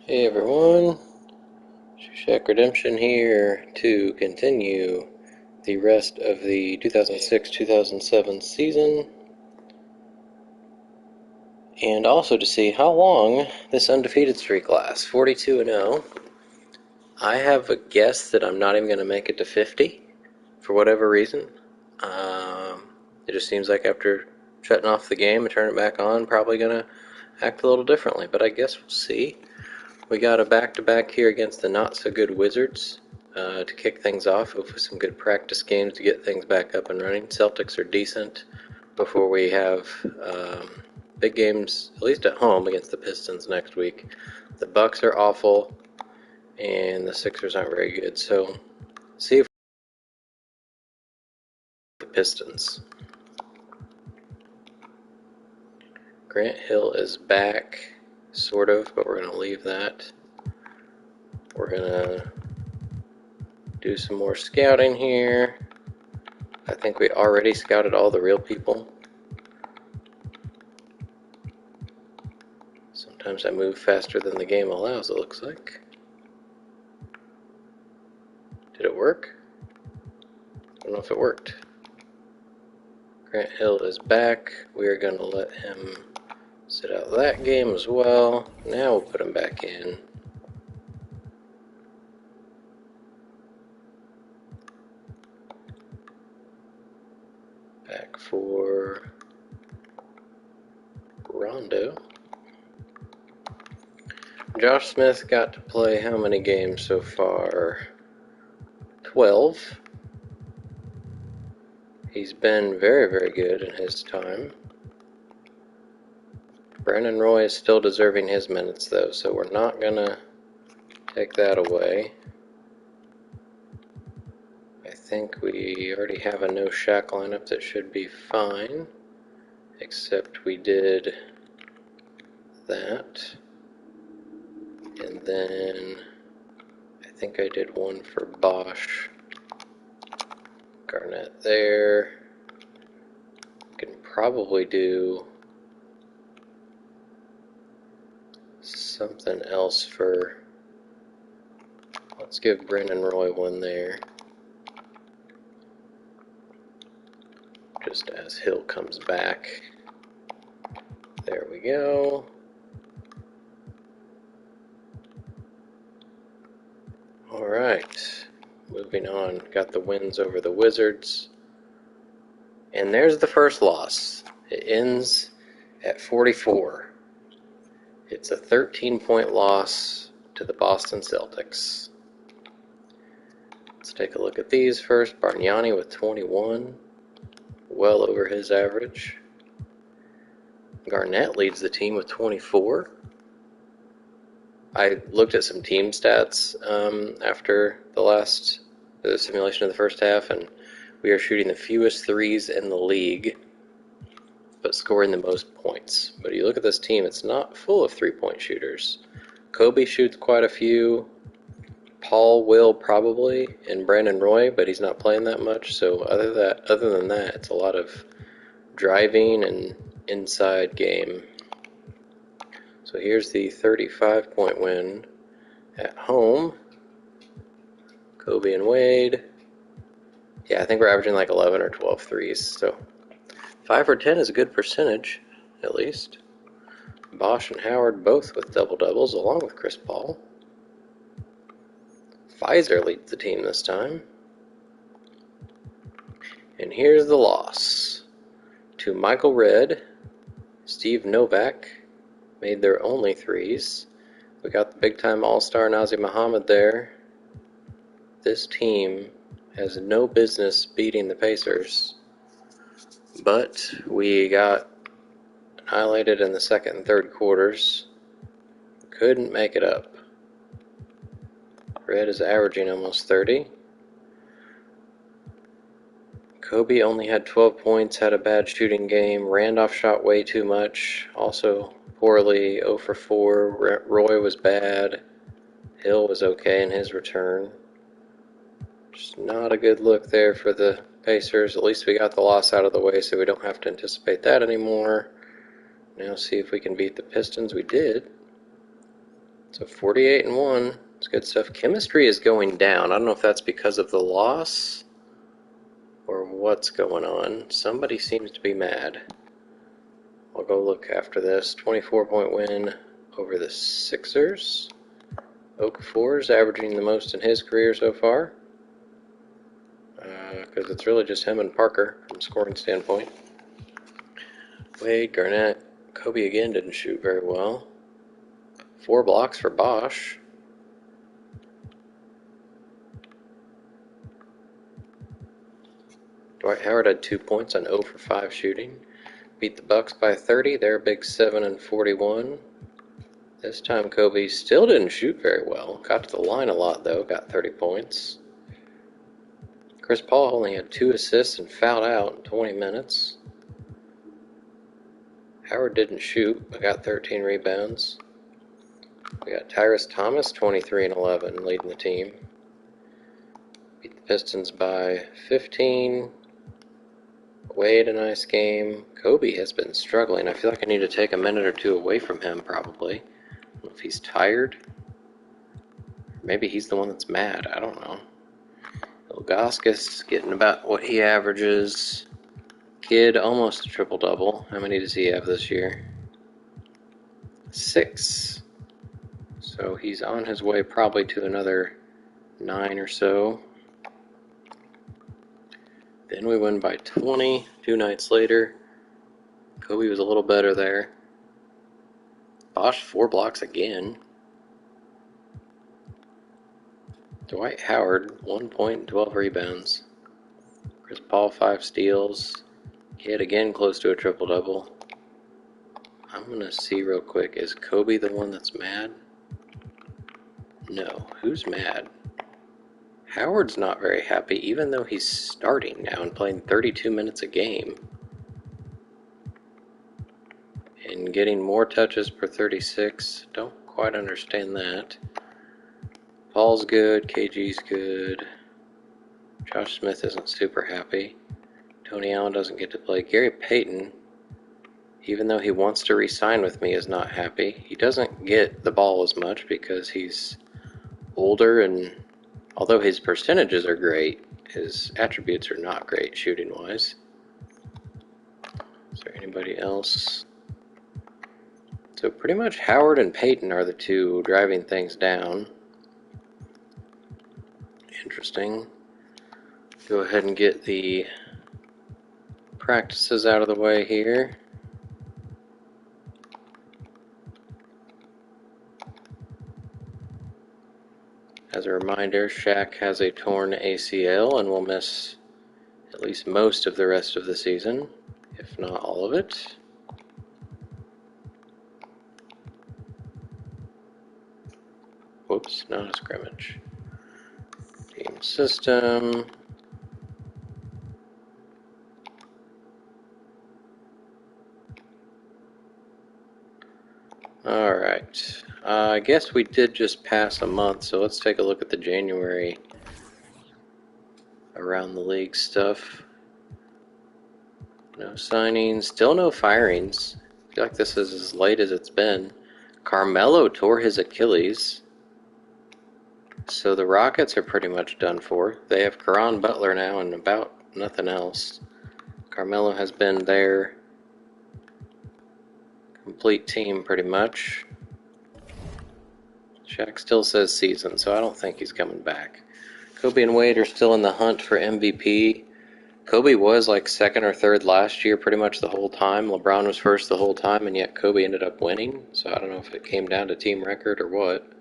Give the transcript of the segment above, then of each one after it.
Hey everyone, Shaq Redemption here to continue the rest of the 2006-2007 season, and also to see how long this undefeated streak lasts. 42-0. I have a guess that I'm not even going to make it to 50 for whatever reason. It just seems like after shutting off the game and turning it back on, probably going to act a little differently, but I guess we'll see. We got a back-to-back here against the not-so-good Wizards to kick things off with some good practice games to get things back up and running. Celtics are decent before we have big games, at least at home, against the Pistons next week. The Bucks are awful, and the Sixers aren't very good. So, see if the Pistons. Grant Hill is back, sort of, but we're going to leave that. We're going to do some more scouting here. I think we already scouted all the real people. Sometimes I move faster than the game allows, it looks like. Did it work? I don't know if it worked. Grant Hill is back. We are going to let him sit out that game as well. Now we'll put him back in. Back for Rondo. Josh Smith got to play how many games so far? 12. He's been very, very good in his time. Brandon Roy is still deserving his minutes, though, so we're not going to take that away. I think we already have a no Shaq lineup that should be fine, except we did that. And then I think I did one for Bosch. Garnett there. Can probably do something else for, let's give Brandon Roy one there. Just as Hill comes back. There we go. Alright, moving on. Got the wins over the Wizards. And there's the first loss. It ends at 44. It's a 13-point loss to the Boston Celtics. Let's take a look at these first. Bargnani with 21. Well over his average. Garnett leads the team with 24. I looked at some team stats after the simulation of the first half, and we are shooting the fewest threes in the league, but scoring the most points. But you look at this team, it's not full of three-point shooters. Kobe shoots quite a few. Paul will probably, and Brandon Roy, but he's not playing that much. So other than that, it's a lot of driving and inside game. So here's the 35-point win at home. Kobe and Wade. Yeah, I think we're averaging like 11 or 12 threes. So 5 for 10 is a good percentage, at least. Bosch and Howard both with double-doubles, along with Chris Paul. Pfizer leads the team this time. And here's the loss to Michael Redd. Steve Novak made their only threes. We got the big-time all-star Nazir Muhammad there. This team has no business beating the Pacers, but we got annihilated in the second and third quarters. Couldn't make it up. Red is averaging almost 30. Kobe only had 12 points, had a bad shooting game. Randolph shot way too much, also poorly, 0 for 4. Roy was bad. Hill was okay in his return. Just not a good look there for the Pacers. At least we got the loss out of the way, so we don't have to anticipate that anymore. Now see if we can beat the Pistons. We did. So 48-1. It's good stuff. Chemistry is going down. I don't know if that's because of the loss or what's going on. Somebody seems to be mad. I'll go look after this. 24-point win over the Sixers. Okafor's averaging the most in his career so far. Because it's really just him and Parker from scoring standpoint. Wade, Garnett, Kobe again didn't shoot very well. 4 blocks for Bosch. Dwight Howard had 2 points on 0 for 5 shooting. Beat the Bucks by 30. They're a big 7 and 41. This time Kobe still didn't shoot very well. Got to the line a lot though. Got 30 points. Chris Paul only had 2 assists and fouled out in 20 minutes. Howard didn't shoot, but got 13 rebounds. We got Tyrese Thomas, 23 and 11, leading the team. Beat the Pistons by 15. Wade, a nice game. Kobe has been struggling. I feel like I need to take a minute or two away from him, probably. I don't know if he's tired. Maybe he's the one that's mad. I don't know. Ilgauskas getting about what he averages. Kid, almost a triple-double. How many does he have this year? 6. So he's on his way probably to another 9 or so. Then we win by 20 2 nights later. Kobe was a little better there. Bosch 4 blocks again. Dwight Howard 1 point and 12 rebounds. Chris Paul 5 steals. Kid again close to a triple-double. I'm going to see real quick, is Kobe the one that's mad? No. Who's mad? Howard's not very happy, even though he's starting now and playing 32 minutes a game. And getting more touches per 36. Don't quite understand that. Paul's good, KG's good. Josh Smith isn't super happy. Tony Allen doesn't get to play. Gary Payton, even though he wants to re-sign with me, is not happy. He doesn't get the ball as much because he's older, and although his percentages are great, his attributes are not great shooting-wise. Is there anybody else? So pretty much Howard and Payton are the two driving things down. Interesting. Go ahead and get the practices out of the way here. As a reminder, Shaq has a torn ACL and will miss at least most of the rest of the season, if not all of it. Whoops, not a scrimmage. Team system. Alright, I guess we did just pass a month, so let's take a look at the January around the league stuff. No signings, still no firings. I feel like this is as late as it's been. Carmelo tore his Achilles, so the Rockets are pretty much done for. They have Caron Butler now and about nothing else. Carmelo has been their complete team pretty much. Shaq still says season, so I don't think he's coming back. Kobe and Wade are still in the hunt for MVP. Kobe was like second or third last year pretty much the whole time. LeBron was first the whole time, and yet Kobe ended up winning. So I don't know if it came down to team record or what.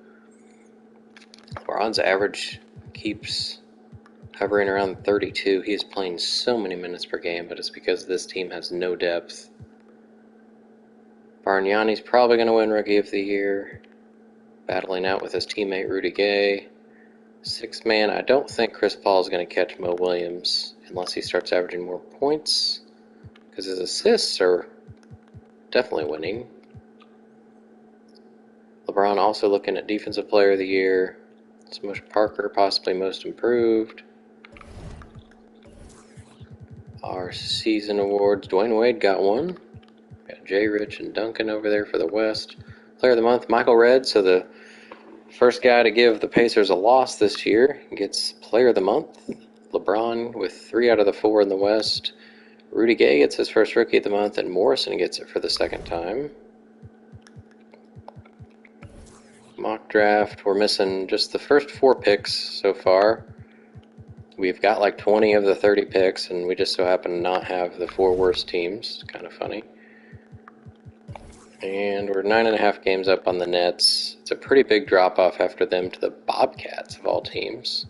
LeBron's average keeps hovering around 32. He is playing so many minutes per game, but it's because this team has no depth. Bargnani's probably going to win Rookie of the Year, battling out with his teammate Rudy Gay. Sixth man, I don't think Chris Paul is going to catch Mo Williams unless he starts averaging more points, because his assists are definitely winning. LeBron also looking at Defensive Player of the Year. Smush Parker, possibly Most Improved. Our season awards, Dwayne Wade got one. Got Jay, Rich, and Duncan over there for the West. Player of the Month, Michael Redd, so the First guy to give the Pacers a loss this year gets Player of the Month. LeBron with 3 out of the 4 in the West. Rudy Gay gets his first Rookie of the Month, and Morrison gets it for the second time. Mock draft, we're missing just the first 4 picks so far. We've got like 20 of the 30 picks, and we just so happen to not have the 4 worst teams. Kind of funny. And we're 9.5 games up on the Nets. It's a pretty big drop-off after them to the Bobcats of all teams.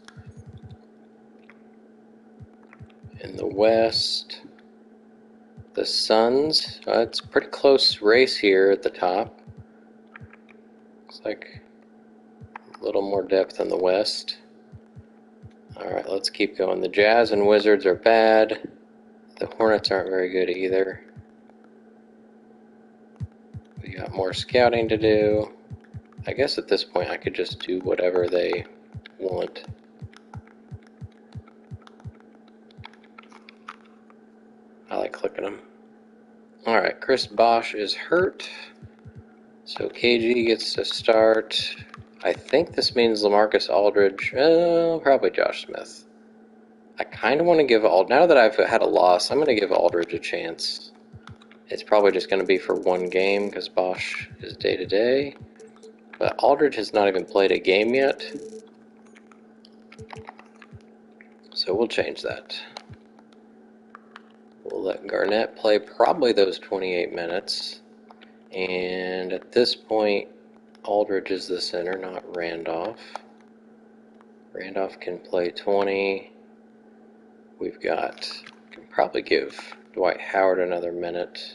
In the West, the Suns. It's a pretty close race here at the top. Looks like a little more depth in the West. Alright, let's keep going. The Jazz and Wizards are bad. The Hornets aren't very good either. We got more scouting to do. I guess at this point I could just do whatever they want. I like clicking them. Alright, Chris Bosh is hurt. So KG gets to start. I think this means LaMarcus Aldridge. Probably Josh Smith. I kind of want to give now that I've had a loss, I'm going to give Aldridge a chance. It's probably just going to be for 1 game because Bosh is day-to-day. But Aldridge has not even played a game yet. So we'll change that. We'll let Garnett play probably those 28 minutes. And at this point, Aldridge is the center, not Randolph. Randolph can play 20. We've got, can probably give Dwight Howard another minute.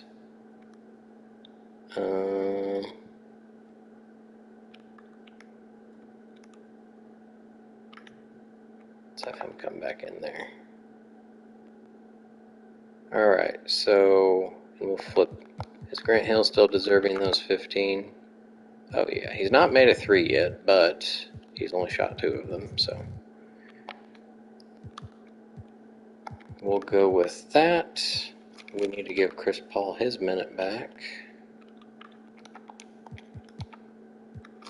Let's have him come back in there. Alright, so we'll flip. Is Grant Hill still deserving those 15? Oh yeah, he's not made a 3 yet, but he's only shot 2 of them, so we'll go with that. We need to give Chris Paul his minute back.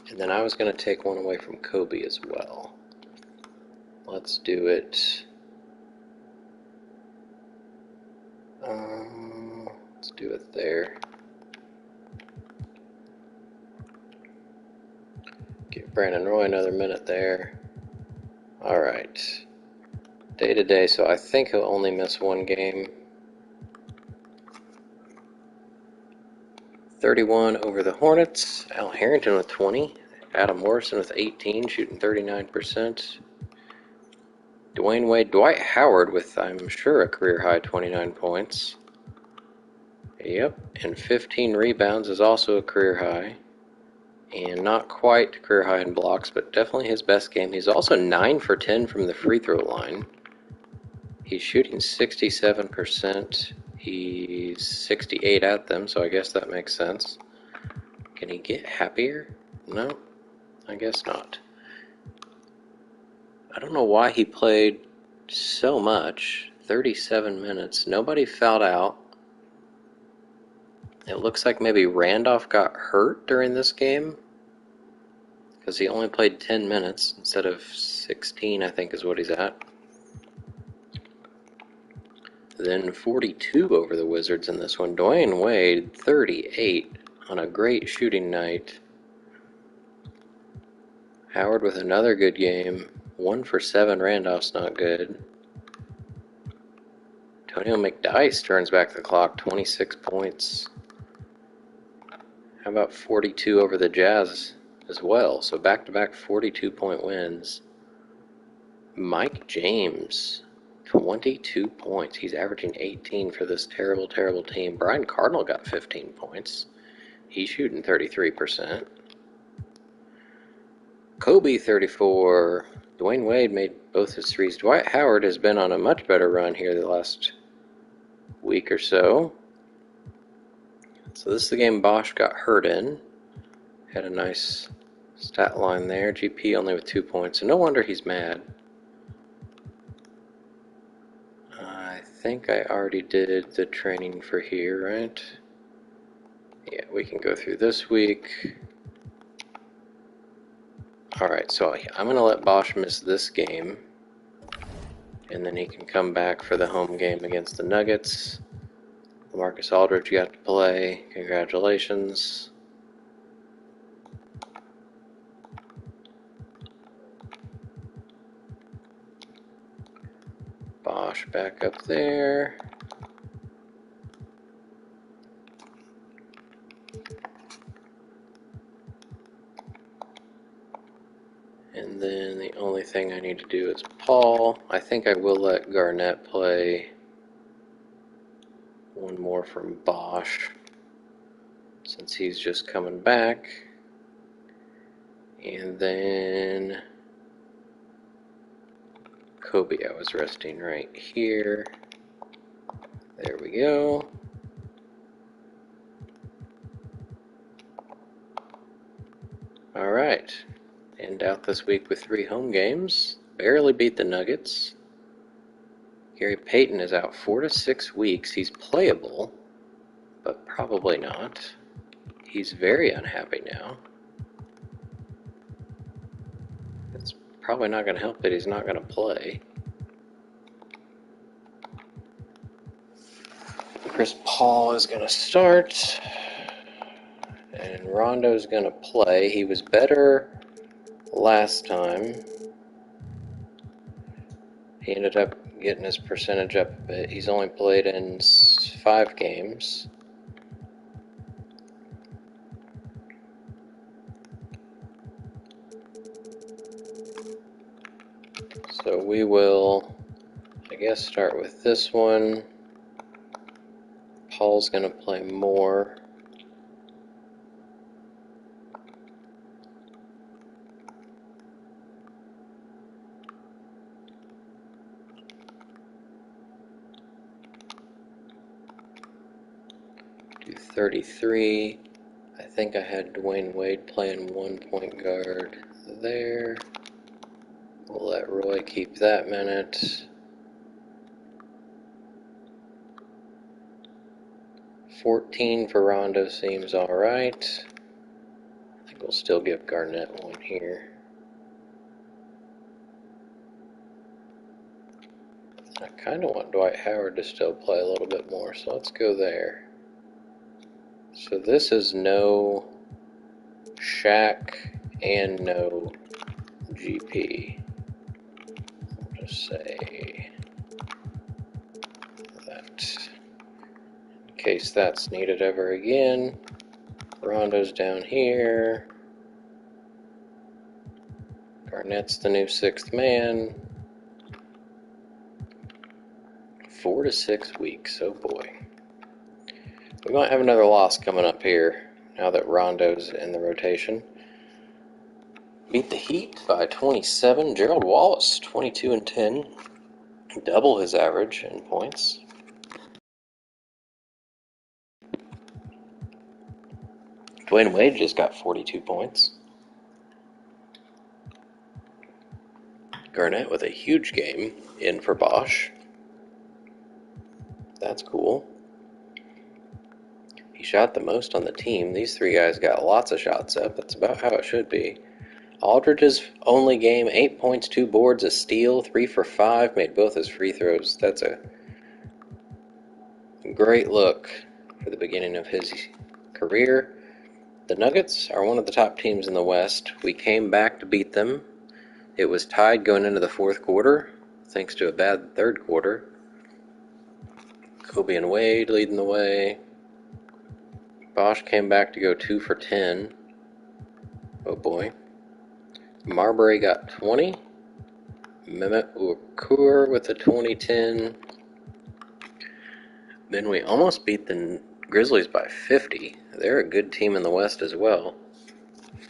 And then I was going to take one away from Kobe as well. Let's do it. Let's do it there. Give Brandon Roy another minute there. Alright. Day-to-day, so I think he'll only miss 1 game. 31 over the Hornets. Al Harrington with 20. Adam Morrison with 18, shooting 39%. Dwayne Wade, Dwight Howard with, I'm sure, a career-high 29 points. Yep, and 15 rebounds is also a career high. And not quite career high in blocks, but definitely his best game. He's also 9 for 10 from the free throw line. He's shooting 67%. He's 68 at them, so I guess that makes sense. Can he get happier? No, I guess not. I don't know why he played so much. 37 minutes. Nobody fouled out. It looks like maybe Randolph got hurt during this game because he only played 10 minutes instead of 16, I think is what he's at. Then 42 over the Wizards in this one. Dwayne Wade, 38 on a great shooting night. Howard with another good game. 1 for 7. Randolph's not good. Antonio McDyess turns back the clock, 26 points. How about 42 over the Jazz as well? So back-to-back 42-point wins. Mike James, 22 points. He's averaging 18 for this terrible, terrible team. Brian Cardinal got 15 points. He's shooting 33%. Kobe, 34. Dwayne Wade made both his threes. Dwight Howard has been on a much better run here the last week or so. So this is the game Bosh got hurt in. Had a nice stat line there. GP only with 2 points. So no wonder he's mad. I think I already did the training for here, right? Yeah, we can go through this week. Alright, so I'm going to let Bosch miss this game. And then he can come back for the home game against the Nuggets. Marcus Aldridge got to play. Congratulations. Bosch back up there. And then the only thing I need to do is Paul. I think I will let Garnett play one more from Bosch, since he's just coming back. And then Kobe, I was resting right here. There we go. Alright. End out this week with 3 home games. Barely beat the Nuggets. Gary Payton is out 4 to 6 weeks. He's playable, but probably not. He's very unhappy now. It's probably not going to help that he's not going to play. Chris Paul is going to start, and Rondo's going to play. He was better last time. He ended up getting his percentage up a bit. He's only played in 5 games. So we will, I guess, start with this one. Paul's going to play more. Do 33. I think I had Dwayne Wade playing 1 point guard there. We'll let Roy keep that minute. 14 for Rondo seems alright. I think we'll still give Garnett one here. I kind of want Dwight Howard to still play a little bit more, so let's go there. So this is no Shaq and no GP. I'll just say that in case that's needed ever again. Rondo's down here. Garnett's the new 6th man. 4 to 6 weeks, oh boy. We might have another loss coming up here now that Rondo's in the rotation. Beat the Heat by 27. Gerald Wallace, 22 and 10. Double his average in points. Dwayne Wade just got 42 points. Garnett with a huge game in for Bosch. That's cool. He shot the most on the team. These 3 guys got lots of shots up. That's about how it should be. Aldridge's only game, 8 points, 2 boards, a steal, 3 for 5, made both his free throws. That's a great look for the beginning of his career. The Nuggets are one of the top teams in the West. We came back to beat them. It was tied going into the 4th quarter, thanks to a bad 3rd quarter. Kobe and Wade leading the way. Bosch came back to go 2 for 10. Oh boy. Marbury got 20. Mehmet Okur with a 20-10. Then we almost beat the Grizzlies by 50. They're a good team in the West as well.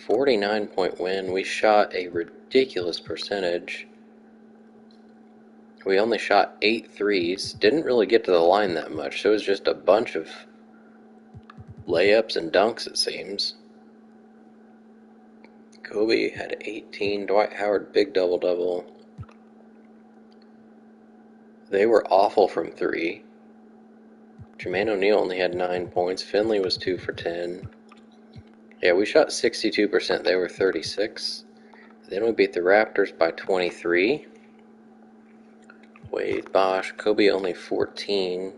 49-point win. We shot a ridiculous percentage. We only shot 8 threes. Didn't really get to the line that much, so it was just a bunch of layups and dunks, it seems. Kobe had 18. Dwight Howard, big double-double. They were awful from 3. Jermaine O'Neal only had 9 points. Finley was 2 for 10. Yeah, we shot 62%. They were 36. Then we beat the Raptors by 23. Wade, Bosch, Kobe only 14.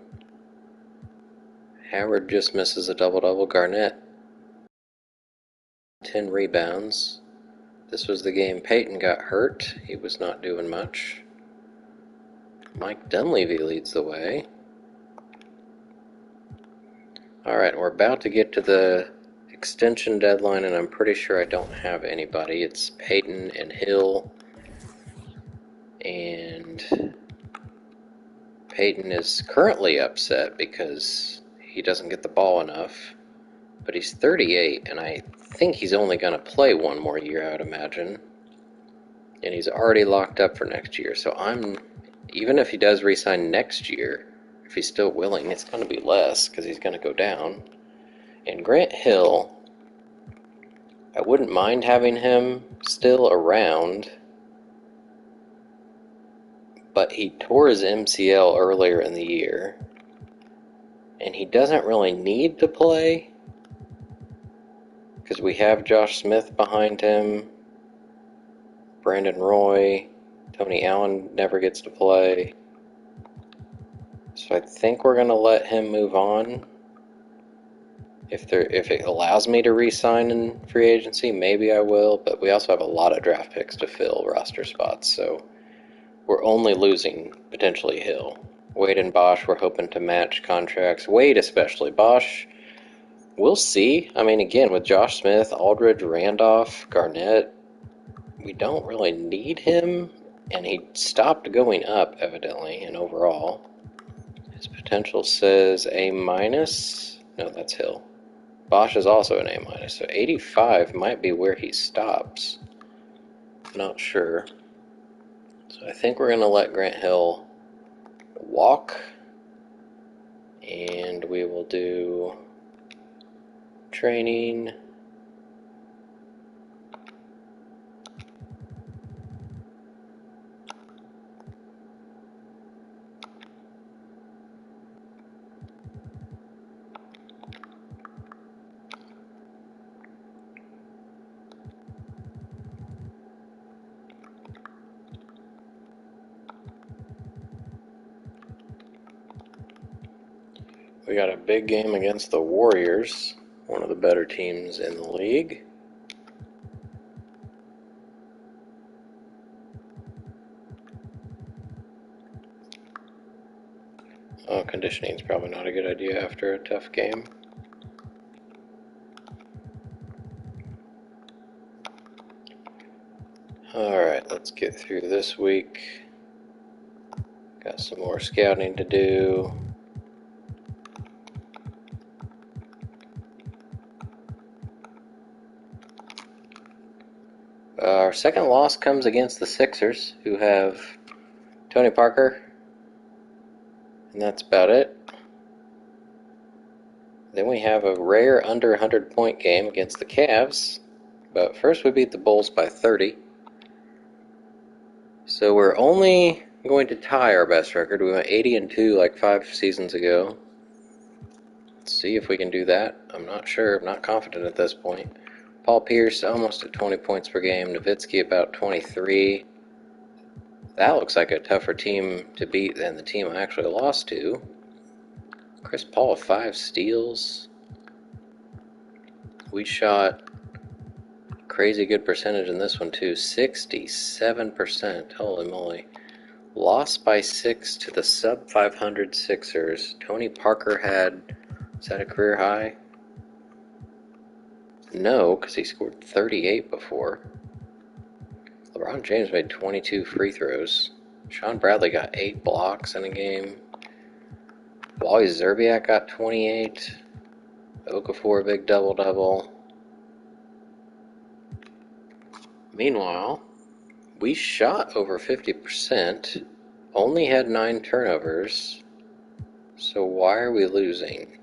Howard just misses a double-double. Garnett, 10 rebounds. This was the game Peyton got hurt. He was not doing much. Mike Dunleavy leads the way. Alright, we're about to get to the extension deadline, and I'm pretty sure I don't have anybody. It's Peyton and Hill. And Peyton is currently upset because he doesn't get the ball enough. But he's 38, and I think he's only going to play one more year, I would imagine. And he's already locked up for next year. So even if he does re-sign next year, if he's still willing, it's going to be less because he's going to go down. And Grant Hill, I wouldn't mind having him still around, but he tore his MCL earlier in the year, and he doesn't really need to play because we have Josh Smith behind him, Brandon Roy, Tony Allen never gets to play. So I think we're going to let him move on. If it allows me to re-sign in free agency, maybe I will, but we also have a lot of draft picks to fill roster spots, so we're only losing potentially Hill. Wade and Bosch, we're hoping to match contracts. Wade especially. Bosch, we'll see. I mean, again, with Josh Smith, Aldridge, Randolph, Garnett, we don't really need him, and he stopped going up, evidently, and overall. His potential says A-. No, that's Hill. Bosch is also an A-, so 85 might be where he stops. Not sure. So I think we're going to let Grant Hill walk, and we will do training. We got a big game against the Warriors, one of the better teams in the league. Conditioning is probably not a good idea after a tough game. Alright, let's get through this week. Got some more scouting to do. Our second loss comes against the Sixers, who have Tony Parker, and that's about it. Then we have a rare under 100-point game against the Cavs, but first we beat the Bulls by 30. So we're only going to tie our best record. We went 80-2 like 5 seasons ago. Let's see if we can do that. I'm not sure. I'm not confident at this point. Paul Pierce almost at 20 points per game. Nowitzki about 23. That looks like a tougher team to beat than the team I actually lost to. Chris Paul with 5 steals. We shot crazy good percentage in this one too. 67%. Holy moly. Lost by 6 to the sub 500 Sixers. Tony Parker had, is that a career high? No, because he scored 38 before. LeBron James made 22 free throws. Sean Bradley got 8 blocks in a game. Wally Zerbiak got 28. Okafor, big double-double. Meanwhile, we shot over 50%, only had 9 turnovers, so why are we losing?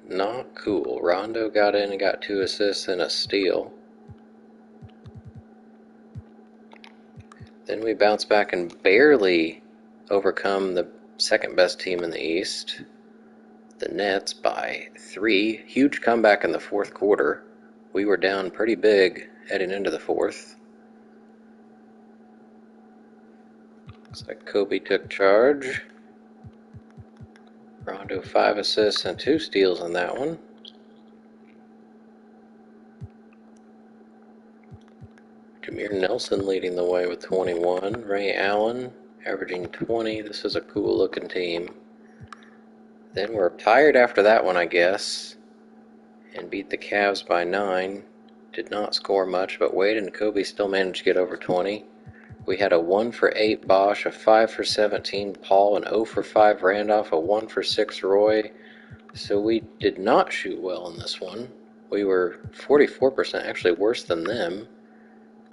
Not cool. Rondo got in and got 2 assists and a steal. Then we bounce back and barely overcome the second best team in the East. the Nets by 3. Huge comeback in the fourth quarter. We were down pretty big heading into the fourth. Looks like Kobe took charge. Rondo 5 assists and 2 steals on that one. Jameer Nelson leading the way with 21. Ray Allen averaging 20. This is a cool looking team. Then we're tired after that one, I guess, and beat the Cavs by 9. Did not score much, but Wade and Kobe still managed to get over 20. We had a 1 for 8 Bosch, a 5 for 17 Paul, an 0 for 5 Randolph, a 1 for 6 Roy. So we did not shoot well in this one. We were 44%, actually worse than them.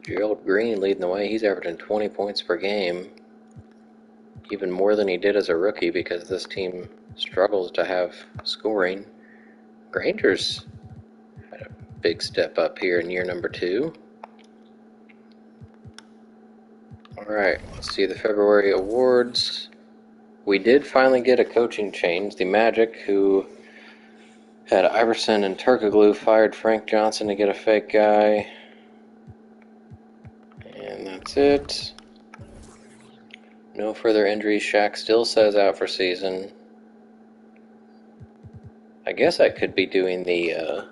Gerald Green leading the way. He's averaging 20 points per game. Even more than he did as a rookie because this team struggles to have scoring. Granger's had a big step up here in year number 2. Alright, let's see the February awards. We did finally get a coaching change. The Magic, who had Iverson and Turkoglu, fired Frank Johnson to get a fake guy. And that's it. No further injuries. Shaq still says out for season. I guess I could be doing the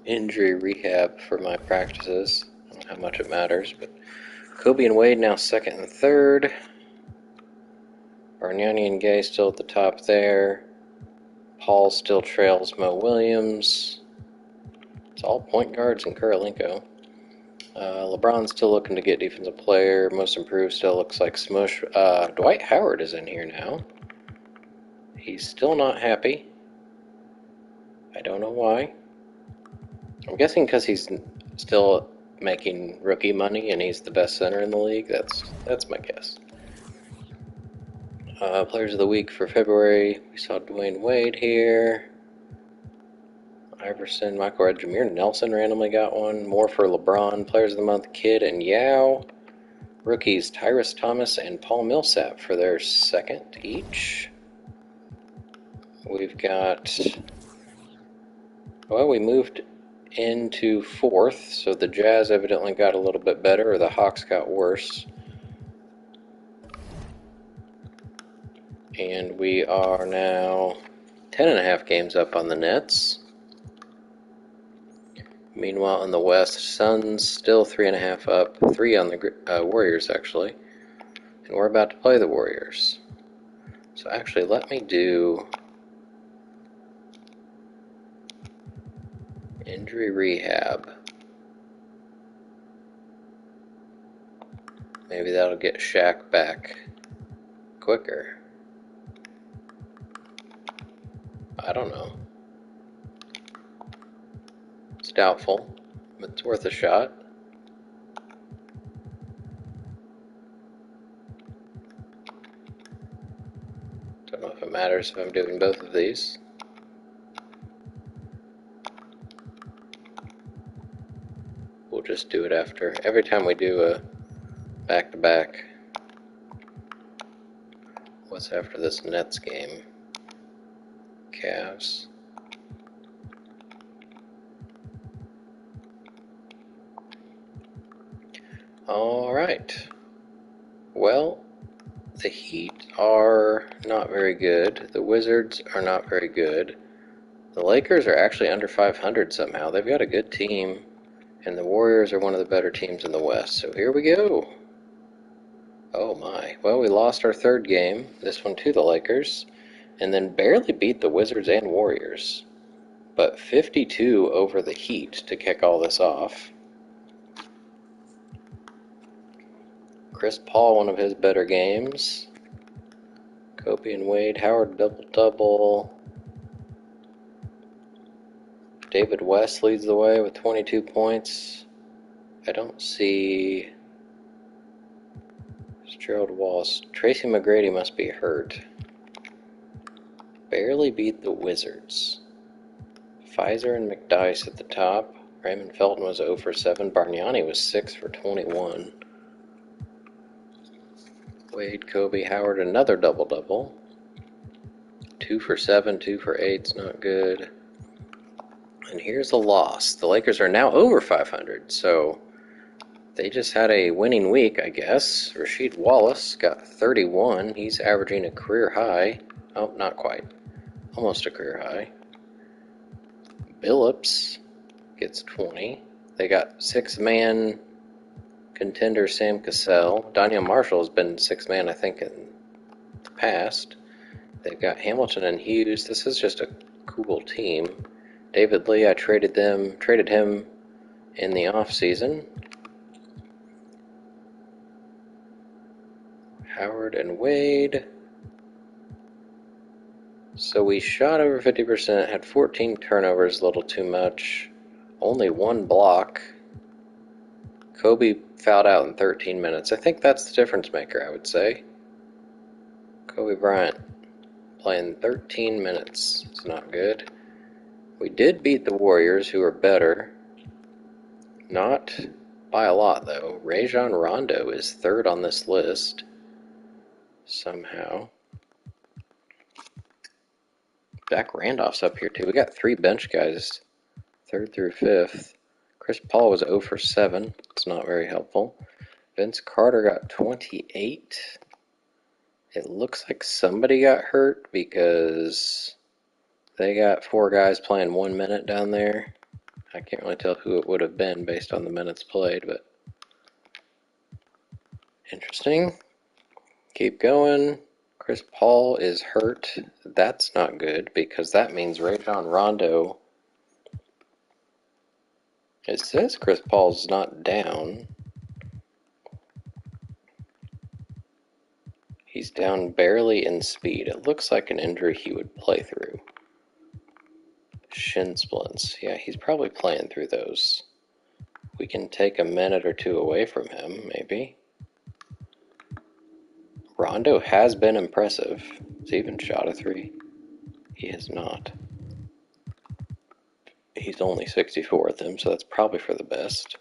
injury rehab for my practices. I don't know how much it matters, but Kobe and Wade now second and third. Bargnani and Gay still at the top there. Paul still trails Mo Williams. It's all point guards and Kurylenko. LeBron's still looking to get defensive player. Most improved still looks like Smush. Dwight Howard is in here now. He's still not happy. I don't know why. I'm guessing because he's still making rookie money and he's the best center in the league. That's my guess. Players of the week for February. We saw Dwayne Wade here. Iverson, Michael Red, Jameer Nelson randomly got one. More for LeBron. Players of the month, Kidd and Yao. Rookies, Tyrus Thomas and Paul Millsap for their second each. We've got... Well, we moved into fourth, so the Jazz evidently got a little bit better, or the Hawks got worse. And we are now 10.5 games up on the Nets. Meanwhile, in the West, Suns still 3.5 up, 3 on the Warriors, actually. And we're about to play the Warriors. So actually, let me do injury rehab. Maybe that'll get Shaq back quicker. I don't know. It's doubtful, but it's worth a shot. Don't know if it matters if I'm doing both of these. We'll just do it after. Every time we do a back-to-back. What's after this Nets game? Cavs. Alright. Well, the Heat are not very good. The Wizards are not very good. The Lakers are actually under 500 somehow. They've got a good team. And the Warriors are one of the better teams in the West. So here we go. Oh my. Well, we lost our third game. This one to the Lakers. And then barely beat the Wizards and Warriors. But 52 over the Heat to kick all this off. Chris Paul, one of his better games. Kobe and Wade, Howard double-double. David West leads the way with 22 points. I don't see Gerald Wallace. Tracy McGrady must be hurt. Barely beat the Wizards. Pfizer and McDyess at the top. Raymond Felton was 0 for 7. Bargnani was 6 for 21. Wade, Kobe, Howard, another double-double. 2 for 7, 2 for 8's not good. And here's a loss. The Lakers are now over 500, so they just had a winning week, I guess. Rasheed Wallace got 31. He's averaging a career high. Oh, not quite. Almost a career high. Billups gets 20. They got six-man contender Sam Cassell. Daniel Marshall has been six-man, I think, in the past. They've got Hamilton and Hughes. This is just a cool team. David Lee, I traded him in the offseason. Howard and Wade. So we shot over 50%, had 14 turnovers, a little too much. Only one block. Kobe fouled out in 13 minutes. I think that's the difference maker, I would say. Kobe Bryant playing 13 minutes. It's not good. We did beat the Warriors, who are better. Not by a lot, though. Rajon Rondo is third on this list. Somehow. Jack Randolph's up here, too. We got three bench guys, third through fifth. Chris Paul was 0 for 7. It's not very helpful. Vince Carter got 28. It looks like somebody got hurt because they got four guys playing 1 minute down there. I can't really tell who it would have been based on the minutes played, but interesting. Keep going. Chris Paul is hurt. That's not good because that means Rajon Rondo. It says Chris Paul's not down. He's down barely in speed. It looks like an injury he would play through. Shin splints. Yeah, he's probably playing through those. We can take a minute or two away from him, maybe. Rondo has been impressive. He's even shot a three. He has not. He's only 64 with him, so that's probably for the best.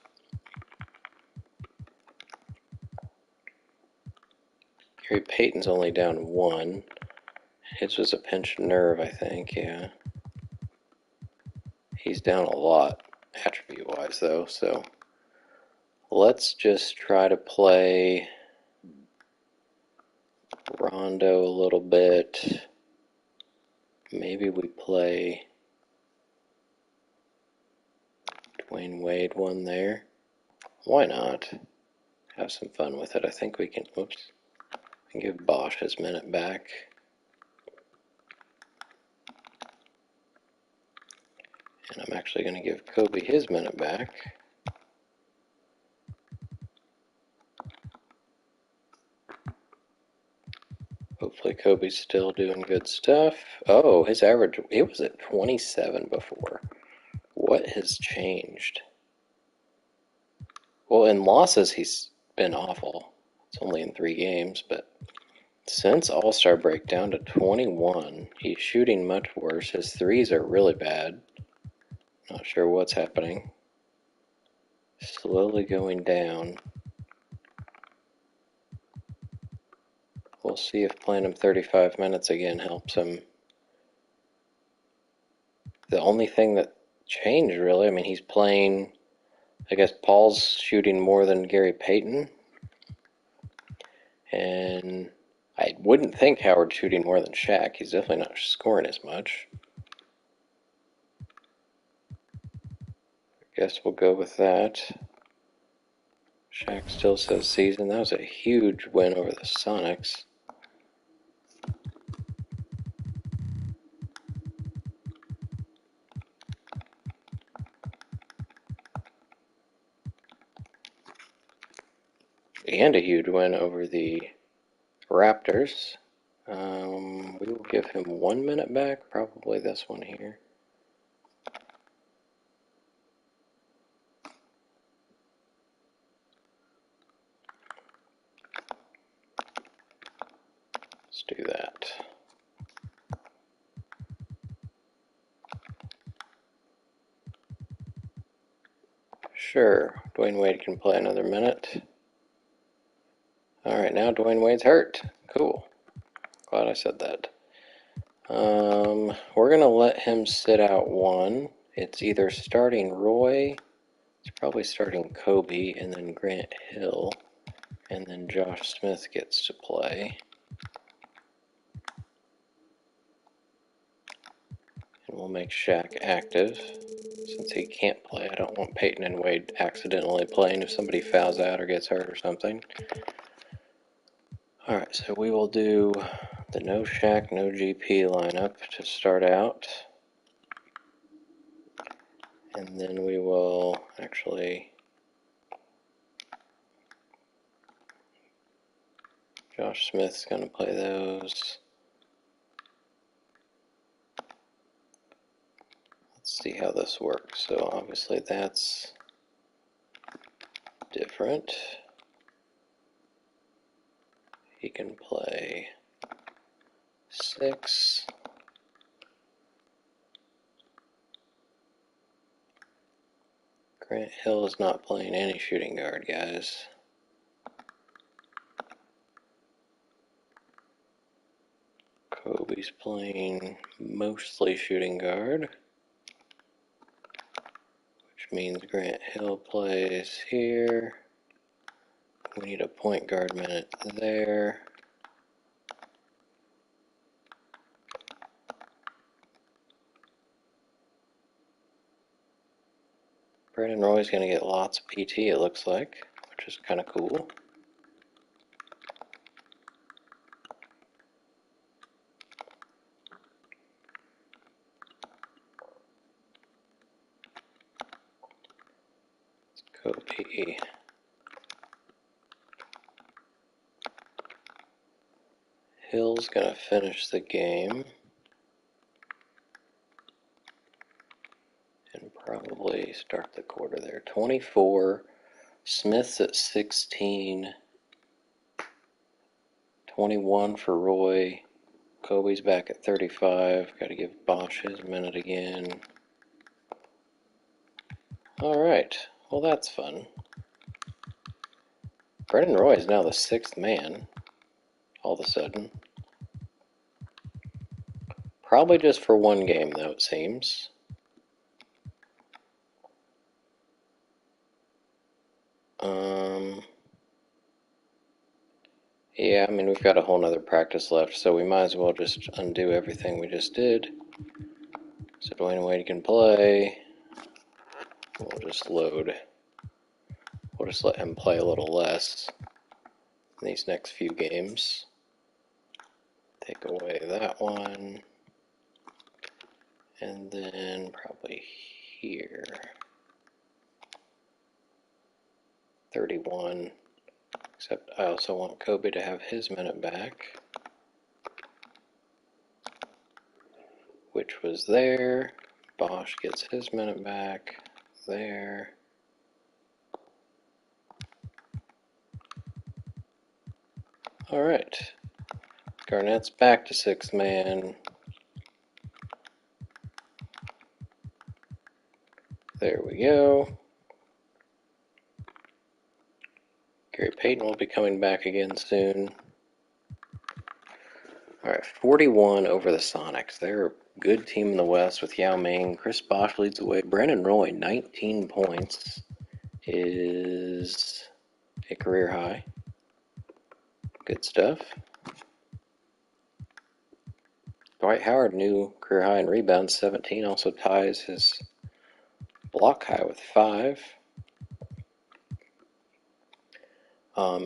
Gary Payton's only down one. His was a pinched nerve, I think, yeah. He's down a lot, attribute-wise, though, so let's just try to play Rondo a little bit. Maybe we play Dwayne Wade one there. Why not? Have some fun with it. I think we can, whoops, and give Bosch his minute back. And I'm actually going to give Kobe his minute back. Hopefully Kobe's still doing good stuff. Oh, his average, it was at 27 before. What has changed? Well, in losses, he's been awful. It's only in 3 games, but since All-Star break down to 21, he's shooting much worse. His threes are really bad. Not sure what's happening. Slowly going down. We'll see if playing him 35 minutes again helps him. The only thing that changed, really, I mean, he's playing, I guess Paul's shooting more than Gary Payton. And I wouldn't think Howard's shooting more than Shaq. He's definitely not scoring as much. I guess we'll go with that. Shaq still says season. That was a huge win over the Sonics. And a huge win over the Raptors. We will give him 1 minute back, probably this one here. Let's do that. Sure, Dwayne Wade can play another minute. Alright, now Dwayne Wade's hurt. Cool. Glad I said that. We're going to let him sit out one. It's either starting Roy, it's probably starting Kobe, and then Grant Hill, and then Josh Smith gets to play. And we'll make Shaq active. Since he can't play, I don't want Peyton and Wade accidentally playing if somebody fouls out or gets hurt or something. Alright, so we will do the no Shaq, no GP lineup to start out. And then we will actually... Josh Smith's going to play those. Let's see how this works. So obviously that's different. He can play 6. Grant Hill is not playing any shooting guard, guys. Kobe's playing mostly shooting guard, which means Grant Hill plays here. We need a point guard minute there. Brandon Roy's going to get lots of PT, it looks like, which is kind of cool. Let's go PE. Hill's going to finish the game. And probably start the quarter there. 24. Smith's at 16. 21 for Roy. Kobe's back at 35. Got to give Bosch his minute again. Alright, well that's fun. Brendan Roy is now the 6th man, all of a sudden. Probably just for one game, though, it seems. Yeah, I mean, we've got a whole nother practice left, so we might as well just undo everything we just did. So Dwayne Wade can play. We'll just load. We'll just let him play a little less in these next few games. Take away that one. And then probably here. 31. Except I also want Kobe to have his minute back, which was there. Bosch gets his minute back there. Alright. Garnett's back to 6th man. There we go. Gary Payton will be coming back again soon. Alright, 41 over the Sonics. They're a good team in the West with Yao Ming. Chris Bosh leads the way. Brandon Roy, 19 points, is a career high. Good stuff. Dwight Howard, new career high in rebounds, 17. Also ties his block high with 5.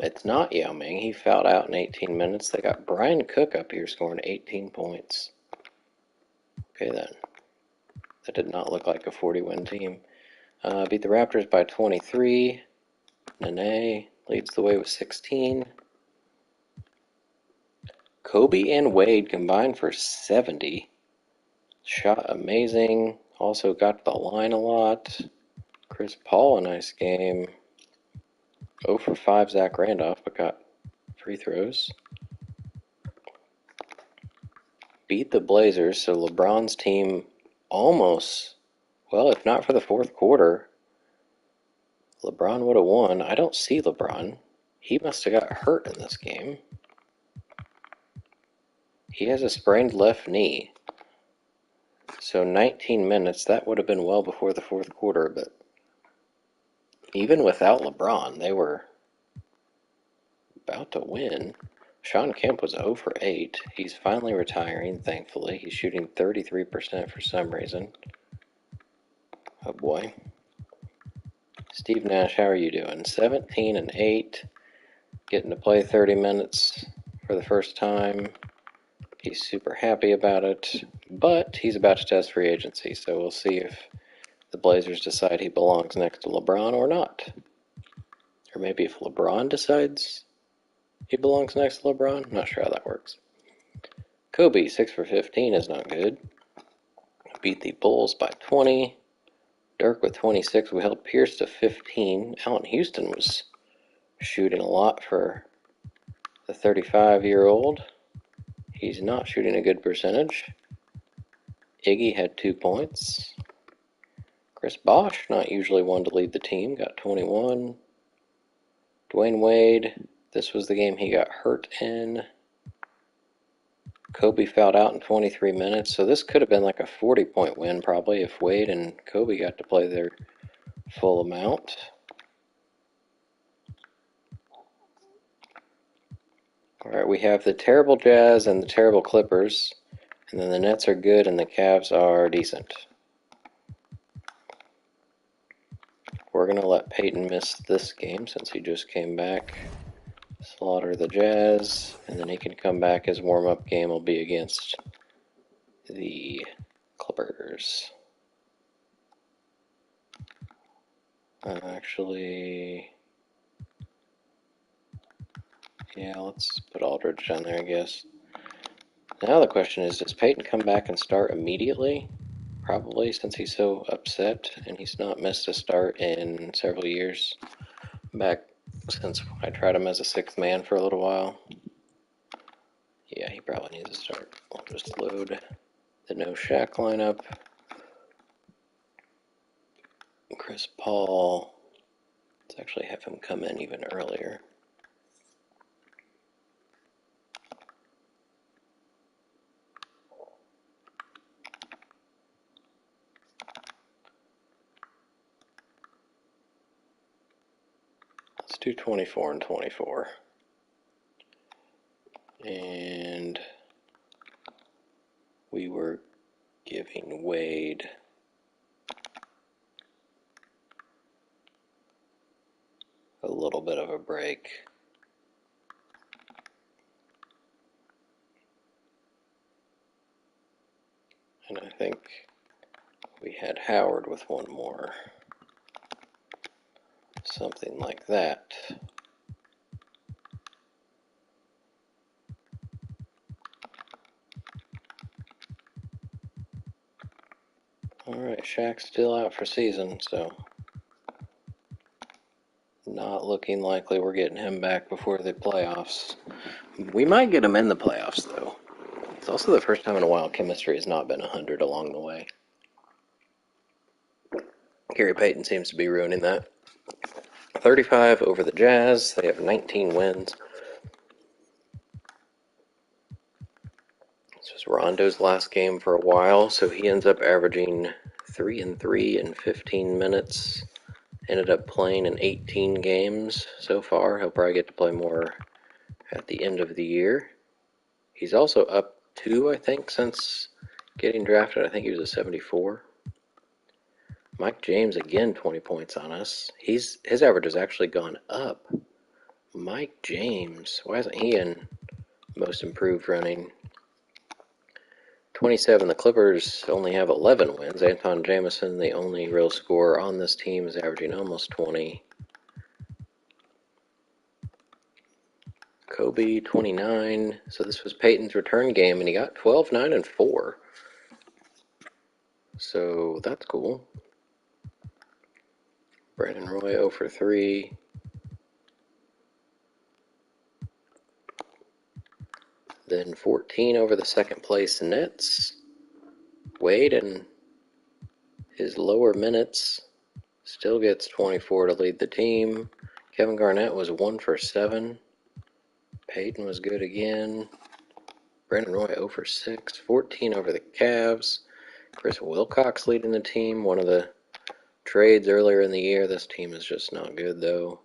It's not Yao Ming. He fouled out in 18 minutes. They got Brian Cook up here scoring 18 points. Okay, then. That did not look like a 40-win team. Beat the Raptors by 23. Nene leads the way with 16. Kobe and Wade combined for 70. Shot amazing. Also got to the line a lot. Chris Paul, a nice game. 0 for 5 Zach Randolph, but got free throws. Beat the Blazers, so LeBron's team almost, well, if not for the fourth quarter, LeBron would have won. I don't see LeBron. He must have got hurt in this game. He has a sprained left knee. So 19 minutes, that would have been well before the fourth quarter, but even without LeBron, they were about to win. Sean Kemp was 0 for 8. He's finally retiring, thankfully. He's shooting 33% for some reason. Oh boy. Steve Nash, how are you doing? 17 and 8. Getting to play 30 minutes for the first time. He's super happy about it, but he's about to test free agency, so we'll see if the Blazers decide he belongs next to LeBron or not. Or maybe if LeBron decides he belongs next to LeBron. I'm not sure how that works. Kobe, 6 for 15 is not good. Beat the Bulls by 20. Dirk with 26. We held Pierce to 15. Allen Houston was shooting a lot for the 35-year-old. He's not shooting a good percentage. Iggy had 2 points. Chris Bosh, not usually one to lead the team, got 21. Dwayne Wade, this was the game he got hurt in. Kobe fouled out in 23 minutes, so this could have been like a 40-point win probably if Wade and Kobe got to play their full amount. All right, we have the terrible Jazz and the terrible Clippers, and then the Nets are good and the Cavs are decent. We're going to let Peyton miss this game since he just came back. Slaughter the Jazz, and then he can come back. His warm-up game will be against the Clippers. Actually, yeah, let's put Aldridge down there, I guess. Now the question is, does Peyton come back and start immediately? Probably, since he's so upset, and he's not missed a start in several years. Back since I tried him as a sixth man for a little while. Yeah, he probably needs a start. I'll just load the no Shaq lineup. Chris Paul. Let's actually have him come in even earlier. Let's do 24 and 24. And we were giving Wade a little bit of a break. And I think we had Howard with one more. Something like that. Alright, Shaq's still out for season, so not looking likely we're getting him back before the playoffs. We might get him in the playoffs, though. It's also the first time in a while chemistry has not been 100 along the way. Gary Payton seems to be ruining that. 35 over the Jazz. They have 19 wins. This was Rondo's last game for a while, so he ends up averaging 3 and 3 in 15 minutes. Ended up playing in 18 games so far. He'll probably get to play more at the end of the year. He's also up 2, I think, since getting drafted. I think he was a 74. Mike James, again, 20 points on us. His average has actually gone up. Mike James, why isn't he in most improved running? 27, the Clippers only have 11 wins. Anton Jamison, the only real scorer on this team, is averaging almost 20. Kobe, 29. So this was Peyton's return game, and he got 12, 9, and 4. So that's cool. Brandon Roy, 0 for 3. Then 14 over the second place Nets. Wade, in his lower minutes, still gets 24 to lead the team. Kevin Garnett was 1 for 7. Peyton was good again. Brandon Roy 0 for 6, 14 over the Cavs. Chris Wilcox leading the team. One of the trades earlier in the year. This team is just not good, though.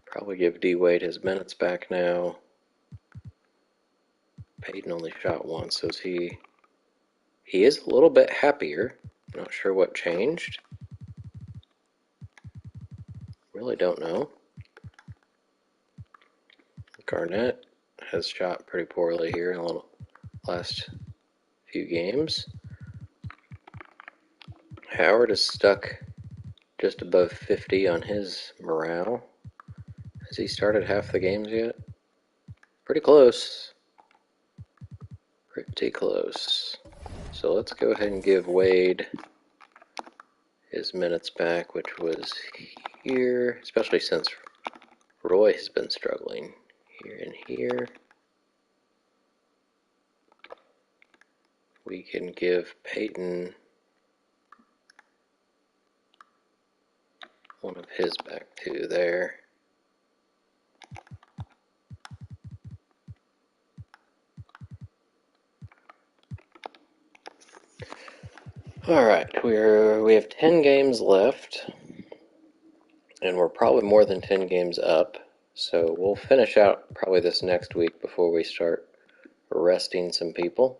Probably give D Wade his minutes back now. Peyton only shot once, so he is a little bit happier. Not sure what changed. Really don't know. Garnett has shot pretty poorly here in the last few games. Howard is stuck just above 50 on his morale. Has he started half the games yet? Pretty close. Pretty close. So let's go ahead and give Wade his minutes back, which was here, especially since Roy has been struggling here and here. We can give Peyton one of his back too there. All right, we have 10 games left, and we're probably more than 10 games up. So we'll finish out probably this next week before we start arresting some people.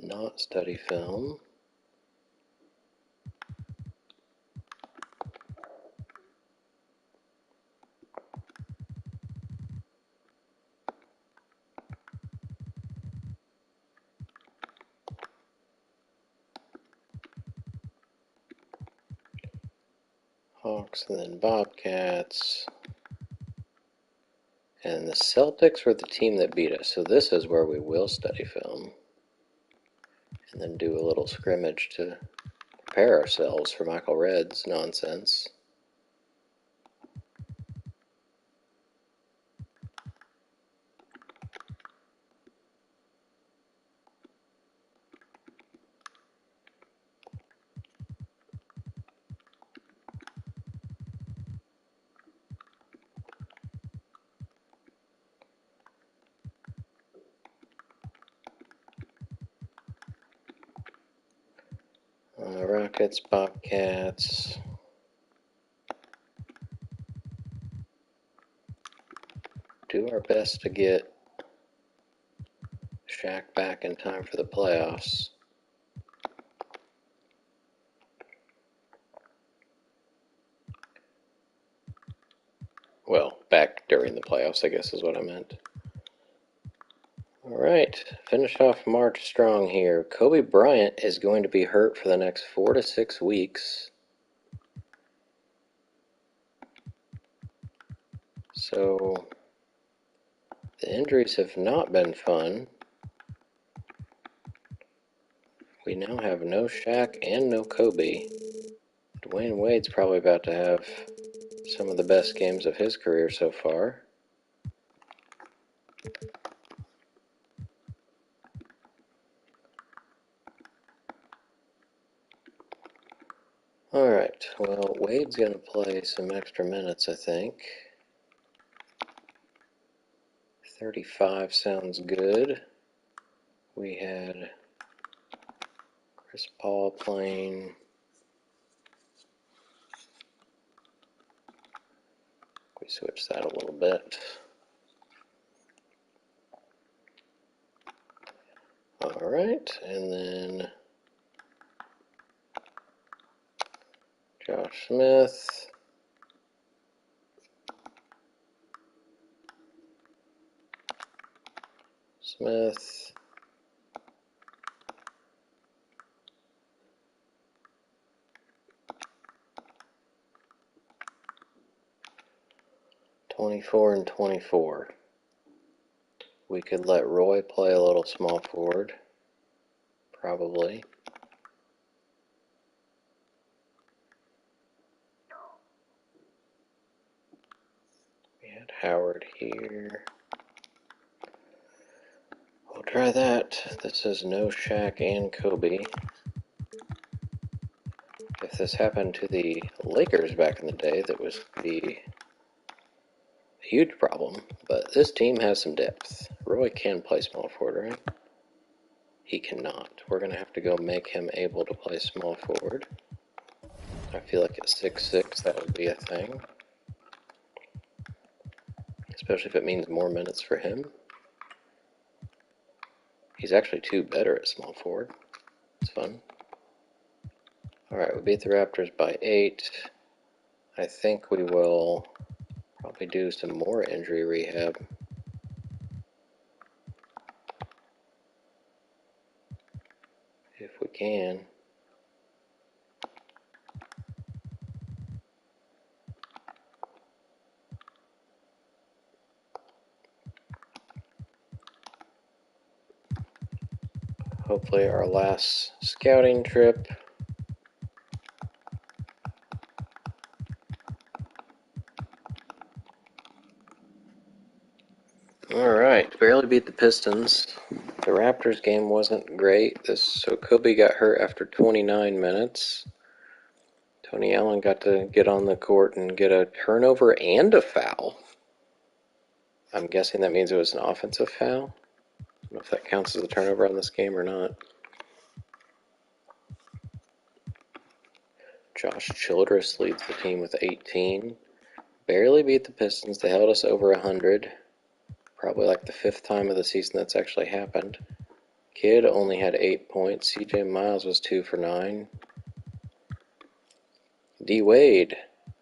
Not study film. Hawks and then Bobcats. And the Celtics were the team that beat us, so this is where we will study film. And then do a little scrimmage to prepare ourselves for Michael Redd's nonsense. Rockets, Bobcats. Do our best to get Shaq back in time for the playoffs. Well, back during the playoffs, I guess is what I meant. All right, finish off March strong here. Kobe Bryant is going to be hurt for the next 4 to 6 weeks. So the injuries have not been fun. We now have no Shaq and no Kobe. Dwayne Wade's probably about to have some of the best games of his career so far. Alright, well, Wade's going to play some extra minutes, I think. 35 sounds good. We had Chris Paul playing. We switch that a little bit. Alright, and then Josh Smith. Smith. '24 and 24. We could let Roy play a little small forward. Probably. We had Howard here. We'll try that. This is no Shaq and Kobe. If this happened to the Lakers back in the day, that would be a huge problem. But this team has some depth. Roy can play small forward, right? He cannot. We're going to have to go make him able to play small forward. I feel like at 6'6", that would be a thing. Especially if it means more minutes for him. He's actually 2 better at small forward. It's fun. Alright, we beat the Raptors by 8. I think we will probably do some more injury rehab. If we can. Hopefully our last scouting trip. Alright, barely beat the Pistons. The Raptors game wasn't great. So Kobe got hurt after 29 minutes. Tony Allen got to get on the court and get a turnover and a foul. I'm guessing that means it was an offensive foul. I don't know if that counts as a turnover on this game or not. Josh Childress leads the team with 18. Barely beat the Pistons. They held us over 100. Probably like the 5th time of the season that's actually happened. Kidd only had 8 points. CJ Miles was 2 for 9. D Wade.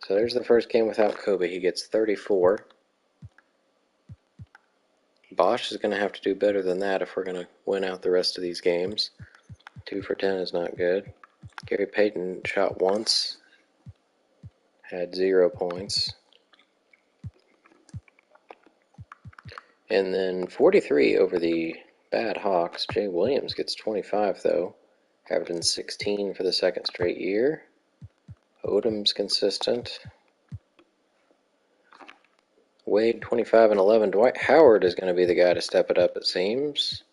So there's the first game without Kobe. He gets 34. Bosch is going to have to do better than that if we're going to win out the rest of these games. 2 for 10 is not good. Gary Payton shot once. Had 0 points. And then 43 over the bad Hawks. Jay Williams gets 25, though. Averaging 16 for the 2nd straight year. Odom's consistent. Wade, 25 and 11. Dwight Howard is going to be the guy to step it up, it seems.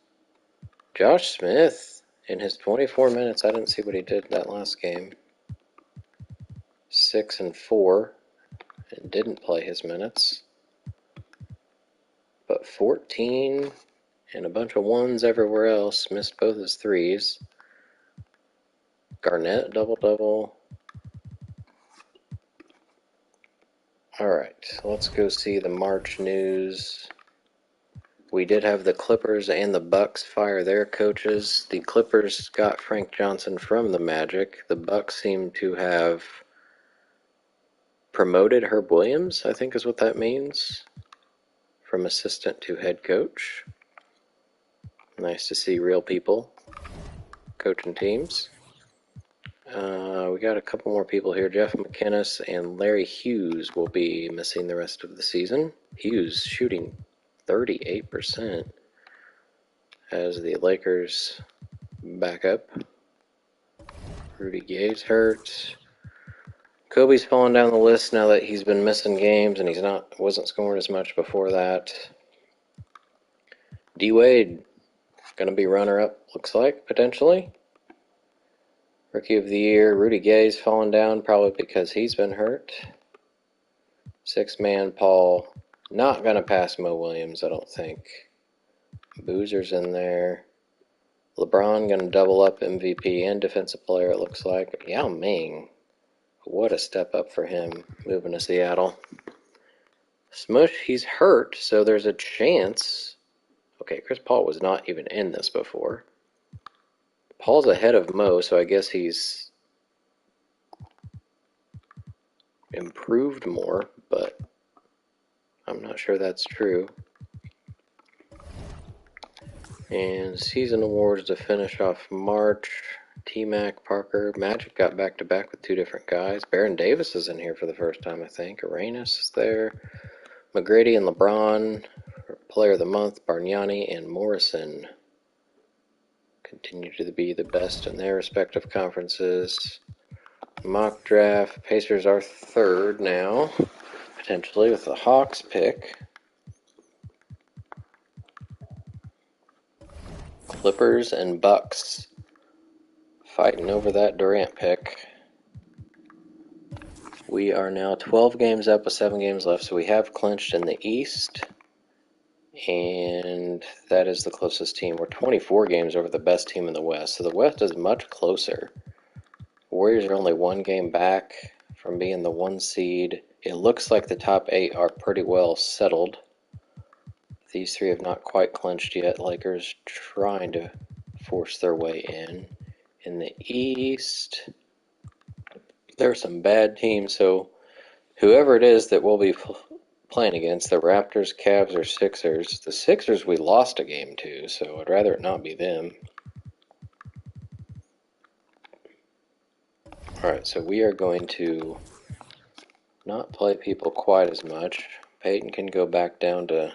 Josh Smith, in his 24 minutes, I didn't see what he did that last game. 6 and 4, and didn't play his minutes. But 14 and a bunch of ones everywhere else. Missed both his threes. Garnett, double-double. Alright, let's go see the March news. We did have the Clippers and the Bucks fire their coaches. The Clippers got Frank Johnson from the Magic. The Bucks seem to have promoted Herb Williams, I think is what that means, from assistant to head coach. Nice to see real people coaching teams. We got a couple more people here. Jeff McInnes and Larry Hughes will be missing the rest of the season. Hughes shooting 38% as the Lakers back up. Rudy Gay's hurt. Kobe's fallen down the list now that he's been missing games and wasn't scoring as much before that. D Wade gonna be runner-up, looks like, potentially. Rookie of the Year, Rudy Gay's fallen down, probably because he's been hurt. 6-man Paul, not going to pass Mo Williams, I don't think. Boozer's in there. LeBron going to double up MVP and Defensive Player, it looks like. Yao Ming, what a step up for him, moving to Seattle. Smush, he's hurt, so there's a chance. Okay, Chris Paul was not even in this before. Paul's ahead of Mo, so I guess he's improved more, but I'm not sure that's true. And season awards to finish off March. T-Mac, Parker, Magic got back-to-back with 2 different guys. Baron Davis is in here for the first time, I think. Arenas is there. McGrady and LeBron, Player of the Month, Bargnani and Morrison continue to be the best in their respective conferences. Mock draft, Pacers are 3rd now, potentially with the Hawks pick. Clippers and Bucks fighting over that Durant pick. We are now 12 games up with 7 games left, so we have clinched in the East, and that is the closest team. We're 24 games over the best team in the West, so the West is much closer. Warriors are only 1 game back from being the 1 seed. It looks like the top 8 are pretty well settled. These 3 have not quite clinched yet. Lakers trying to force their way in. In the East, there are some bad teams, so whoever it is that we'll be playing against, the Raptors, Cavs, or Sixers. The Sixers we lost a game to, so I'd rather it not be them. Alright, so we are going to not play people quite as much. Peyton can go back down to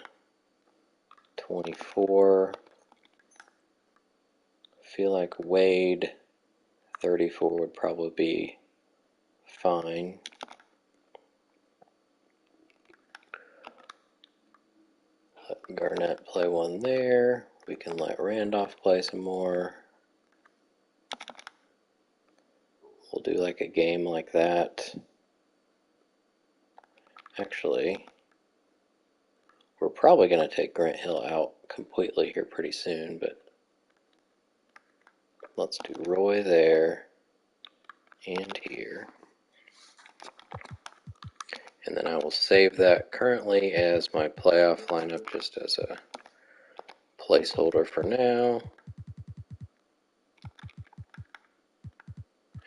24. I feel like Wade 34 would probably be fine. Let Garnett play one there. We can let Randolph play some more. We'll do like a game like that. Actually, we're probably going to take Grant Hill out completely here pretty soon, but let's do Roy there and here. And then I will save that currently as my playoff lineup just as a placeholder for now.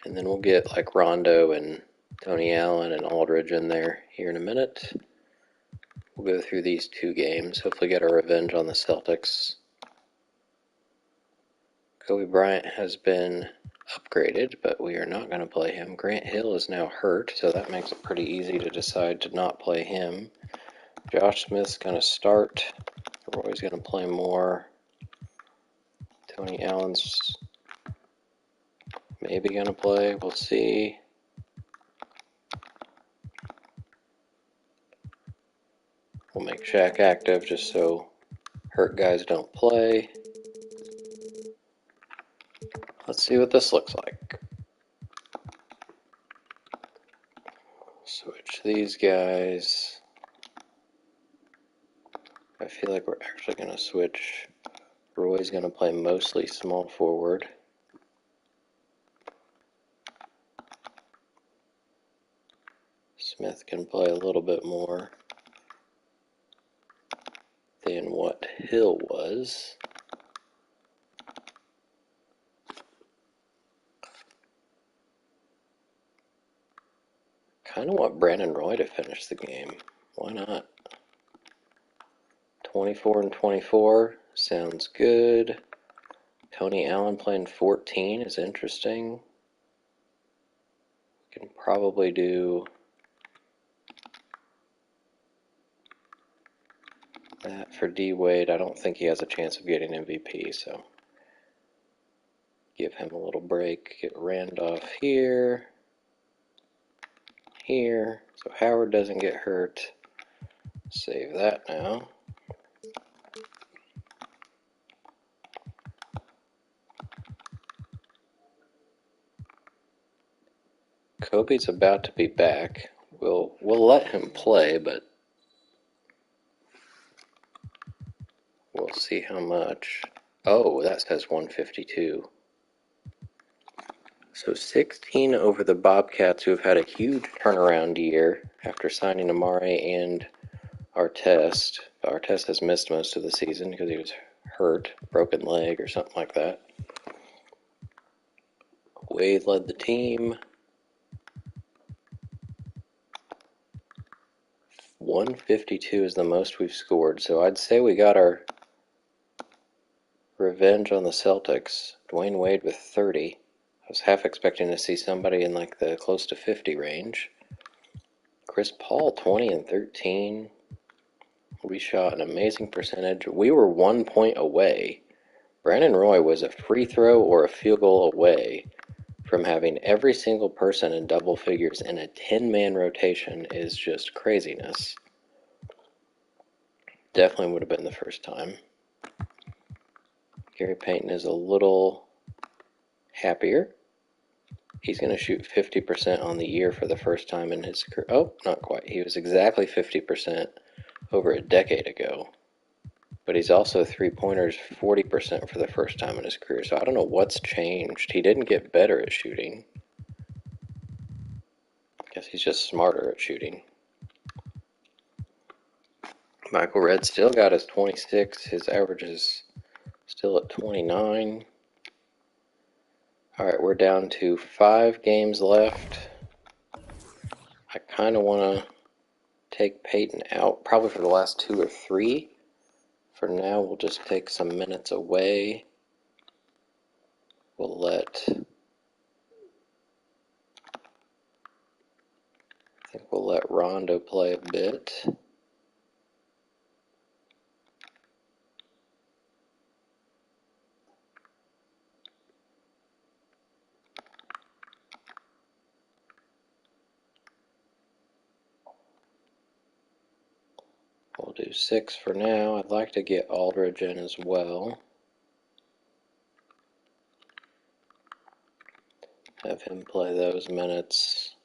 And then we'll get like Rondo and Tony Allen and Aldridge in there here in a minute. We'll go through these 2 games, hopefully get our revenge on the Celtics. Kobe Bryant has been upgraded, but we are not going to play him. Grant Hill is now hurt, so that makes it pretty easy to decide to not play him. Josh Smith's going to start. Roy's going to play more. Tony Allen's maybe going to play. We'll see. We'll make Shaq active just so hurt guys don't play. Let's see what this looks like. Switch these guys. I feel like we're actually going to switch. Roy's going to play mostly small forward. Smith can play a little bit more than what Hill was. Kind of want Brandon Roy to finish the game. Why not? 24 and 24 sounds good. Tony Allen playing 14 is interesting. We can probably do that for D Wade. I don't think he has a chance of getting MVP, so give him a little break. Get Randolph here. Here, so Howard doesn't get hurt. Save that now. Kobe's about to be back. We'll let him play, but we'll see how much. Oh, that says 152. So 16 over the Bobcats, who have had a huge turnaround year after signing Amari and Artest. Artest has missed most of the season because he was hurt, broken leg or something like that. Wade led the team. 152 is the most we've scored, so I'd say we got our revenge on the Celtics. Dwayne Wade with 30. I was half expecting to see somebody in like the close to 50 range. Chris Paul, 20 and 13. We shot an amazing percentage. We were 1 point away. Brandon Roy was a free throw or a field goal away from having every single person in double figures in a 10-man rotation. Is just craziness. Definitely would have been the first time. Gary Payton is a little happier. He's going to shoot 50% on the year for the first time in his career. Oh, not quite. He was exactly 50% over a decade ago. But he's also three-pointers 40% for the first time in his career. So I don't know what's changed. He didn't get better at shooting. I guess he's just smarter at shooting. Michael Redd still got his 26. His average is still at 29. All right, we're down to 5 games left. I kind of want to take Peyton out, probably for the last 2 or 3. For now, we'll just take some minutes away. We'll let, I think we'll let Rondo play a bit. We'll do 6 for now. I'd like to get Aldridge in as well. Have him play those minutes.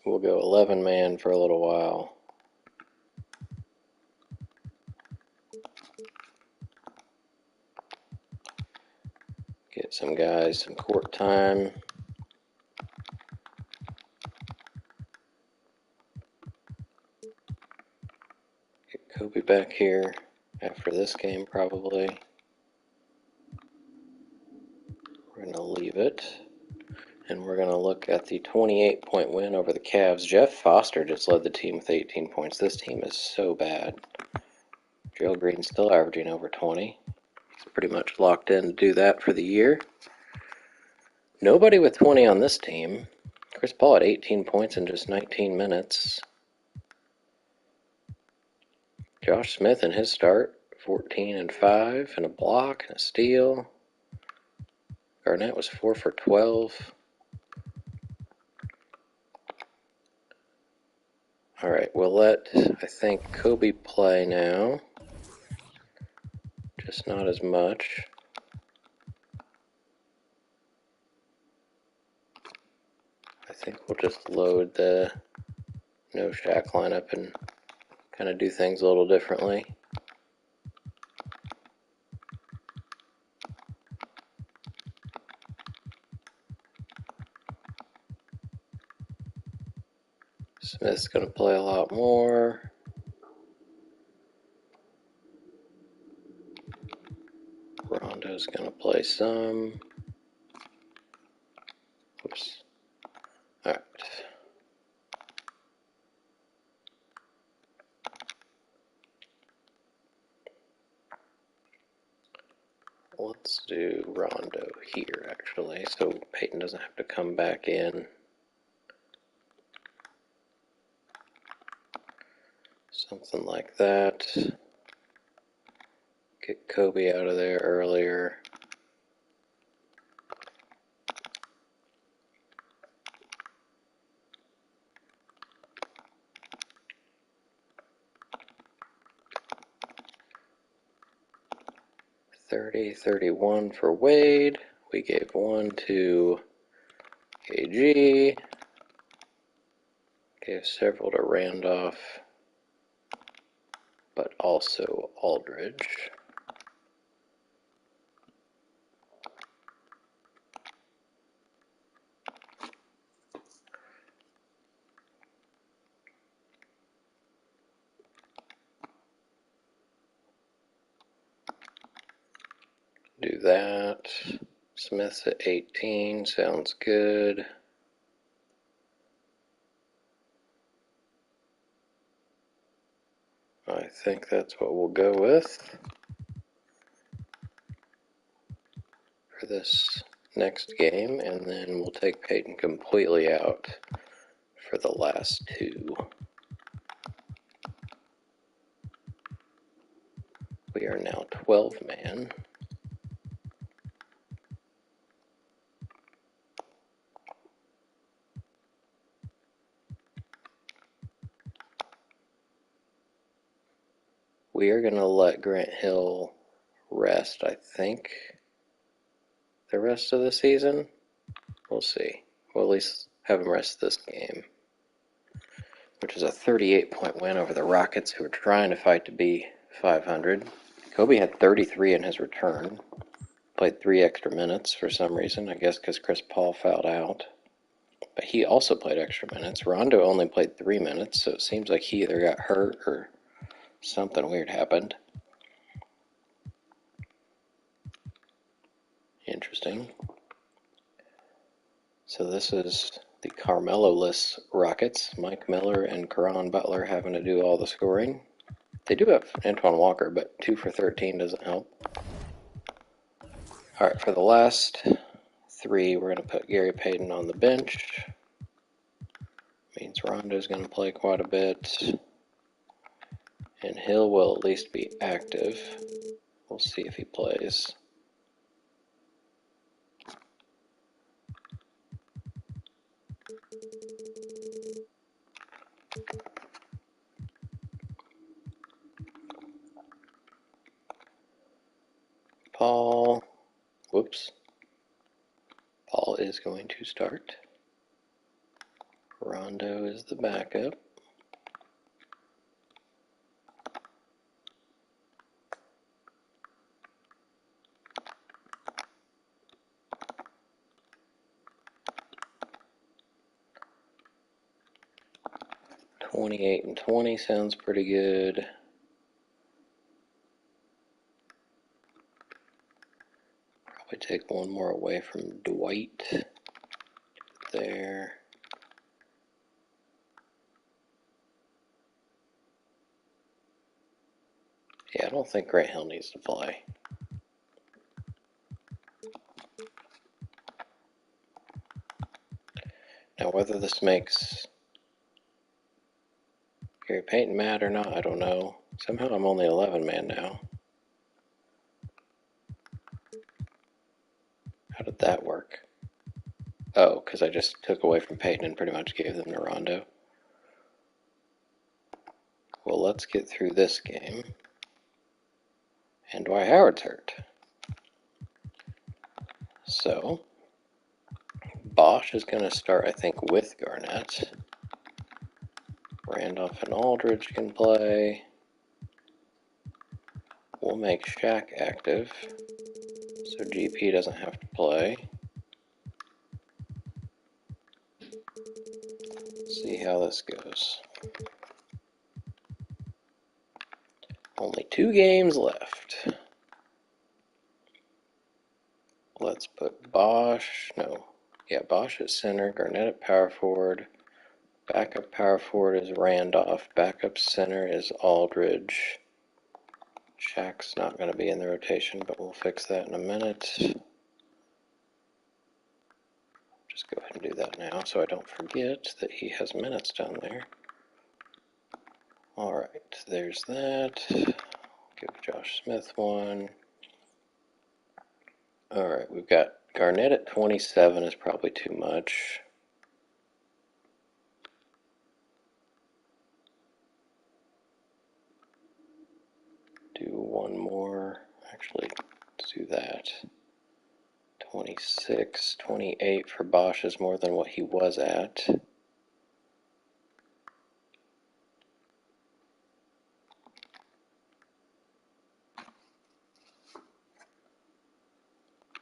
We'll go 11-man for a little while. Get some guys some court time. Get Kobe back here after this game probably. We're going to leave it. And we're going to look at the 28-point win over the Cavs. Jeff Foster just led the team with 18 points. This team is so bad. Joe Green's still averaging over 20. He's pretty much locked in to do that for the year. Nobody with 20 on this team. Chris Paul had 18 points in just 19 minutes. Josh Smith in his start, 14 and 5, and a block and a steal. Garnett was 4 for 12. All right, we'll let, I think, Kobe play now. Just not as much. I think we'll just load the no Shaq lineup and kind of do things a little differently. Smith's going to play a lot more. Rondo's going to play some. Oops. All right. Let's do Rondo here, actually, so Peyton doesn't have to come back in. Something like that. Get Kobe out of there earlier. $30-31 for Wade. We gave 1 to KG. Gave several to Randolph, but also Aldridge. Do that. Smith's at 18, sounds good. I think that's what we'll go with for this next game, and then we'll take Peyton completely out for the last 2. We are now 12-man. We are going to let Grant Hill rest, I think, the rest of the season. We'll see. We'll at least have him rest this game, which is a 38-point win over the Rockets, who are trying to fight to be 500. Kobe had 33 in his return. Played 3 extra minutes for some reason, I guess because Chris Paul fouled out. But he also played extra minutes. Rondo only played 3 minutes, so it seems like he either got hurt or something weird happened. Interesting. So this is the Carmelo-less Rockets. Mike Miller and Caron Butler having to do all the scoring. They do have Antoine Walker, but 2 for 13 doesn't help. All right, for the last 3, we're going to put Gary Payton on the bench. Means Rondo's going to play quite a bit. And Hill will at least be active. We'll see if he plays. Paul is going to start. Rondo is the backup. $28 and $20 sounds pretty good. Probably take one more away from Dwight. There. Yeah, I don't think Grant Hill needs to play. Now, whether this makes Gary Payton mad or not, I don't know. Somehow I'm only 11-man now. How did that work? Oh, because I just took away from Payton and pretty much gave them to Rondo. Well, let's get through this game. And Dwight Howard's hurt. So, Bosch is going to start, I think, with Garnett. Randolph and Aldridge can play. We'll make Shaq active, so GP doesn't have to play. See how this goes. Only 2 games left. Let's put Bosch at center, Garnett at power forward. Backup power forward is Randolph. Backup center is Aldridge. Shaq's not going to be in the rotation, but we'll fix that in a minute. Just go ahead and do that now so I don't forget that he has minutes down there. Alright, there's that. Give Josh Smith one. Alright, we've got Garnett at 27 is probably too much. Do one more. Actually, let's do that. 26, 28 for Bosch is more than what he was at.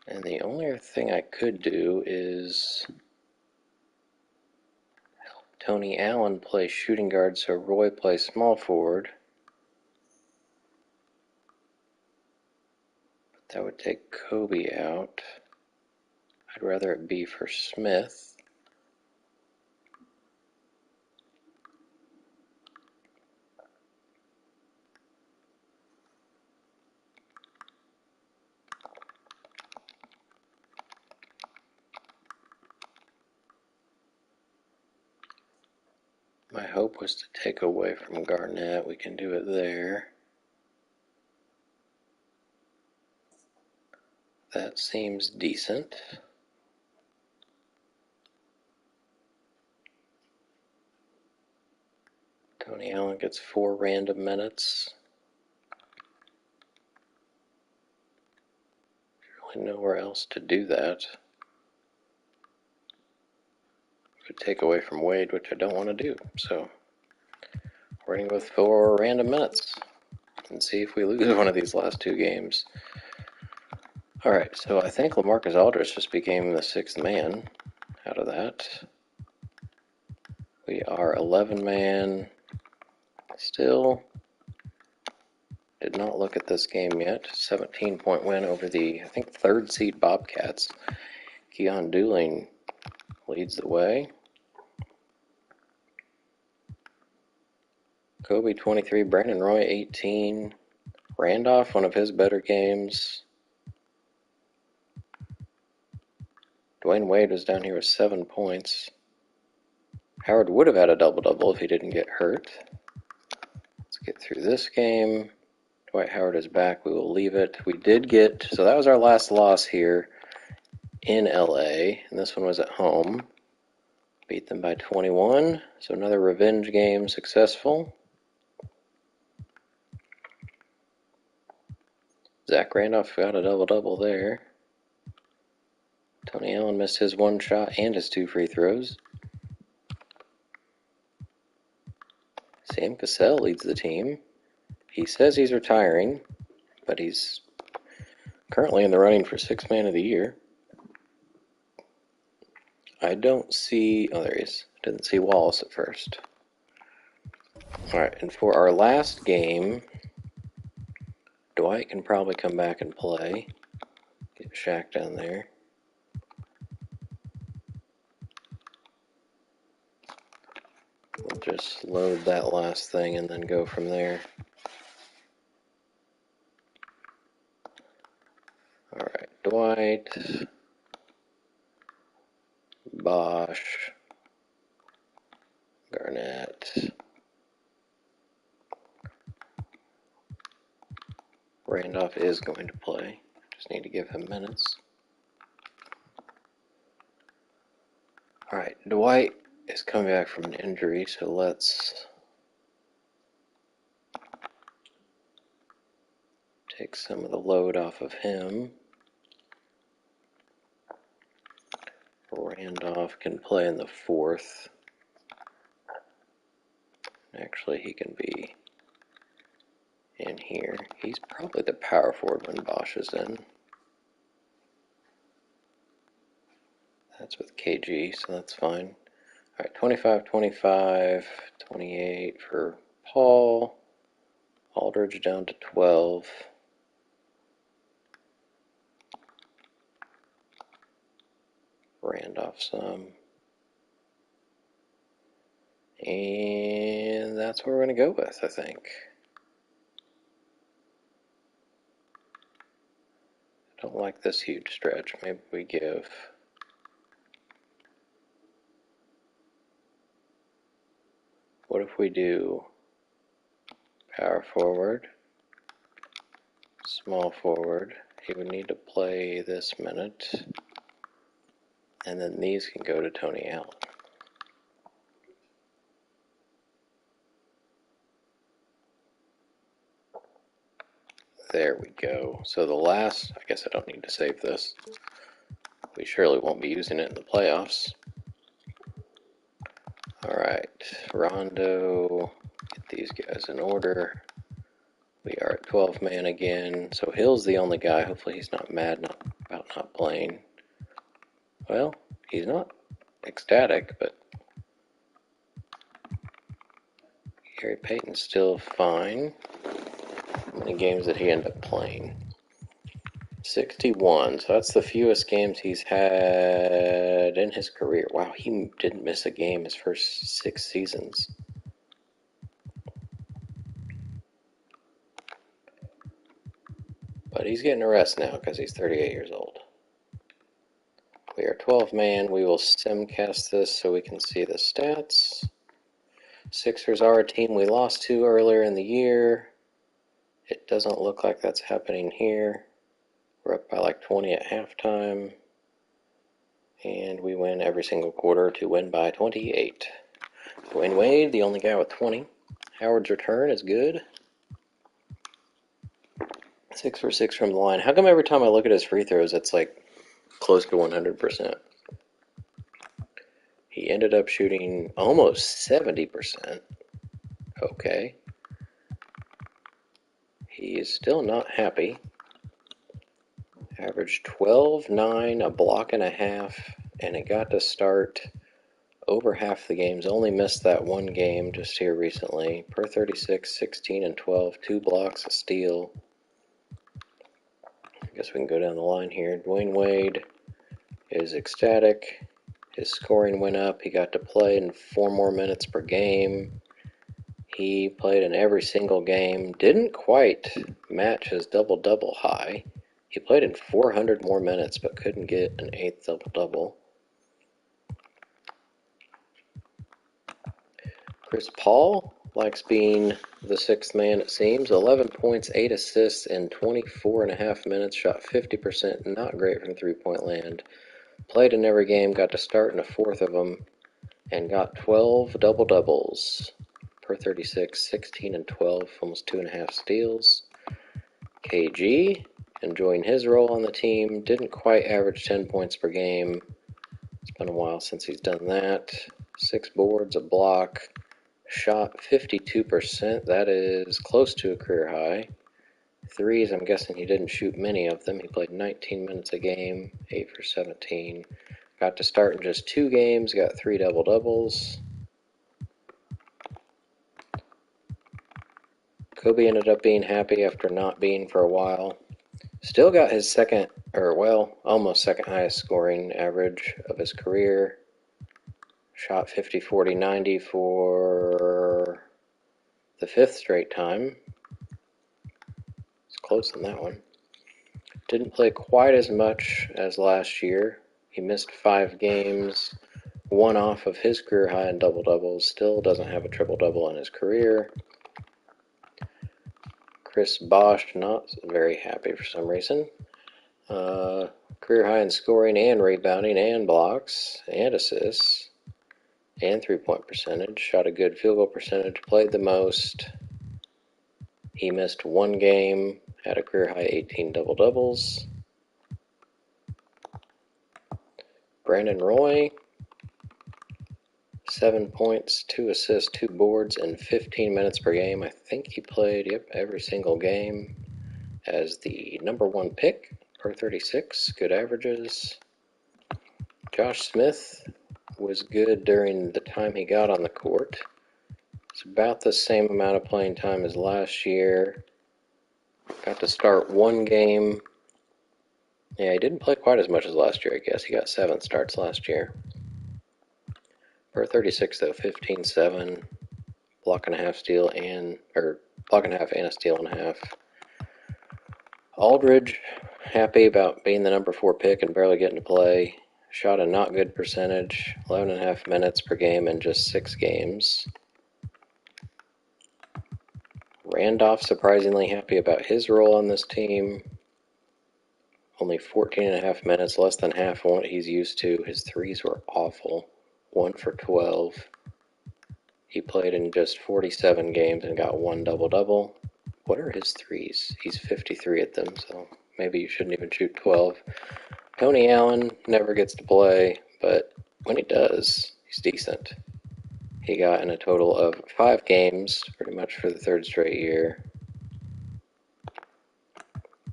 And the only other thing I could do is help Tony Allen play shooting guard so Roy plays small forward. But that would take Kobe out. I'd rather it be for Smith. My hope was to take away from Garnett. We can do it there. That seems decent. Tony Allen gets 4 random minutes. really nowhere else to do that. Could take away from Wade, which I don't want to do. So we're going to go with 4 random minutes and see if we lose one of these last 2 games. Alright, so I think LaMarcus Aldridge just became the 6th man out of that. We are 11 man. Still did not look at this game yet. 17-point win over the, I think, 3rd seed Bobcats. Keon Dooling leads the way. Kobe 23, Brandon Roy 18. Randolph, one of his better games. Dwayne Wade was down here with 7 points. Howard would have had a double-double if he didn't get hurt. Let's get through this game. Dwight Howard is back. We will leave it. We did get, so that was our last loss here in LA, and this one was at home. Beat them by 21, so another revenge game successful. Zach Randolph got a double-double there. Tony Allen missed his 1 shot and his 2 free throws. Sam Cassell leads the team. He says he's retiring, but he's currently in the running for 6th man of the year. I don't see, oh there he is. Didn't see Wallace at first. Alright, and for our last game, Dwight can probably come back and play. Get Shaq down there. We'll just load that last thing and then go from there. Alright, Dwight, Bosch, Garnett, Randolph is going to play. Just need to give him minutes. Alright, Dwight is coming back from an injury, so let's take some of the load off of him. Randolph can play in the 4th. Actually, he can be in here. He's probably the power forward when Bosch is in. That's with KG, so that's fine. Alright, 25, 25, 28 for Paul. Aldridge down to 12. Randolph some. And that's what we're going to go with, I think. I don't like this huge stretch. Maybe we give... What if we do power forward, small forward? He would need to play this minute. And then these can go to Tony Allen. There we go. So the last, I guess I don't need to save this. We surely won't be using it in the playoffs. Alright, Rondo, get these guys in order. We are at 12 man again. So Hill's the only guy. Hopefully he's not mad about not playing. Well, he's not ecstatic, but Gary Payton's still fine. How many games did he end up playing? 61, so that's the fewest games he's had in his career. Wow, he didn't miss a game his first 6 seasons. But he's getting a rest now because he's 38 years old. We are 12 man. We will simcast this so we can see the stats. Sixers are a team we lost to earlier in the year. It doesn't look like that's happening here. We're up by like 20 at halftime. And we win every single quarter to win by 28. Dwayne Wade, the only guy with 20. Howard's return is good. 6 for 6 from the line. How come every time I look at his free throws, it's like close to 100%? He ended up shooting almost 70%. Okay. He is still not happy. Averaged 12, 9, a block and a half, and it got to start over half the games. Only missed that one game just here recently. Per 36, 16, and 12. 2 blocks, a steal. I guess we can go down the line here. Dwayne Wade is ecstatic. His scoring went up. He got to play in 4 more minutes per game. He played in every single game. Didn't quite match his double-double high. He played in 400 more minutes, but couldn't get an 8th double-double. Chris Paul likes being the 6th man, it seems. 11 points, 8 assists in 24 and a half minutes. Shot 50%, not great from three-point land. Played in every game, got to start in a 4th of them, and got 12 double-doubles. Per 36, 16 and 12, almost 2.5 steals. KG, enjoying his role on the team, didn't quite average 10 points per game. It's been a while since he's done that. 6 boards, a block, shot 52%. That is close to a career high. Threes, I'm guessing he didn't shoot many of them. He played 19 minutes a game, 8 for 17. Got to start in just 2 games, got 3 double-doubles. Kobe ended up being happy after not being for a while. Still got his second, or well, almost second highest scoring average of his career. Shot 50, 40, 90 for the 5th straight time. It's close on that one. Didn't play quite as much as last year. He missed 5 games, 1 off of his career high in double-doubles. Still doesn't have a triple-double in his career. Chris Bosh, not very happy for some reason. Career high in scoring and rebounding and blocks and assists and 3-point percentage. Shot a good field goal percentage. Played the most. He missed 1 game. Had a career high 18 double-doubles. Brandon Roy, 7 points, 2 assists, 2 boards, and 15 minutes per game. I think he played, every single game as the number 1 pick, per 36, good averages. Josh Smith was good during the time he got on the court. It's about the same amount of playing time as last year. Got to start 1 game. Yeah, he didn't play quite as much as last year, I guess. He got 7 starts last year. Per 36, though, 15, 7, block and a half steal block and a half and a steal and a half. Aldridge, happy about being the number 4 pick and barely getting to play. Shot a not good percentage, 11.5 minutes per game in just 6 games. Randolph, surprisingly happy about his role on this team. Only 14.5 minutes, less than half of what he's used to. His threes were awful. 1 for 12. He played in just 47 games and got 1 double-double. What are his threes? He's 53 at them, so maybe you shouldn't even shoot 12. Tony Allen never gets to play, but when he does, he's decent. He got in a total of 5 games, pretty much for the 3rd straight year.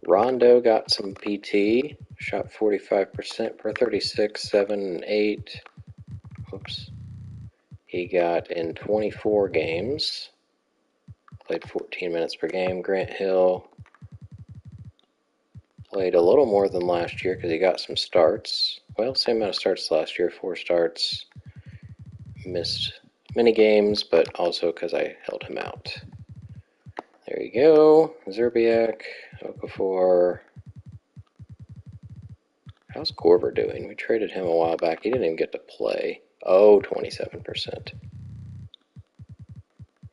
Rondo got some PT, shot 45% per 36, 7 and 8. Oops. He got in 24 games, played 14 minutes per game. Grant Hill played a little more than last year because he got some starts. Well, same amount of starts last year, 4 starts. Missed many games, but also because I held him out. There you go. Zerbiak, Okafor. How's Korver doing? We traded him a while back. He didn't even get to play. Oh, 27%.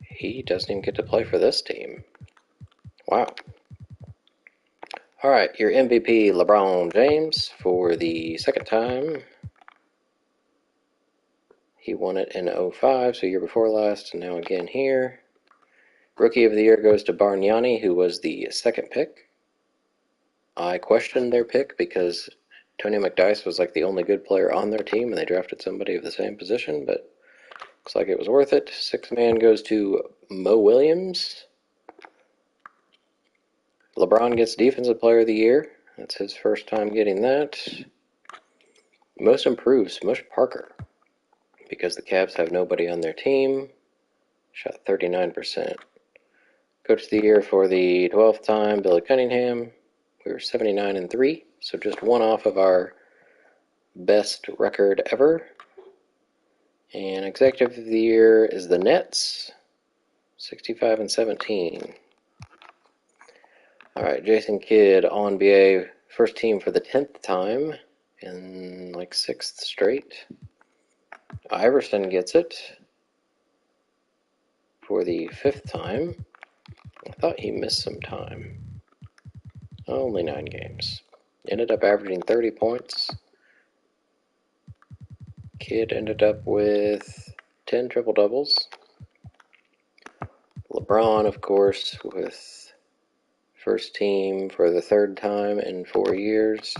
He doesn't even get to play for this team. Wow. All right, your MVP, LeBron James, for the 2nd time. He won it in 05, so year before last, and now again here. Rookie of the Year goes to Bargnani, who was the 2nd pick. I questioned their pick because Tony McDyess was like the only good player on their team, and they drafted somebody of the same position, but looks like it was worth it. Sixth man goes to Mo Williams. LeBron gets Defensive Player of the Year. That's his first time getting that. Most improved, Smush Parker, because the Cavs have nobody on their team. Shot 39%. Coach of the Year for the 12th time, Billy Cunningham. We were 79-3, so just one off of our best record ever. And Executive of the Year is the Nets, 65-17. All right, Jason Kidd, All-NBA first team for the 10th time in like 6th straight. Iverson gets it for the 5th time. I thought he missed some time. Only 9 games. Ended up averaging 30 points. Kidd ended up with 10 triple-doubles. LeBron, of course, with first team for the 3rd time in 4 years.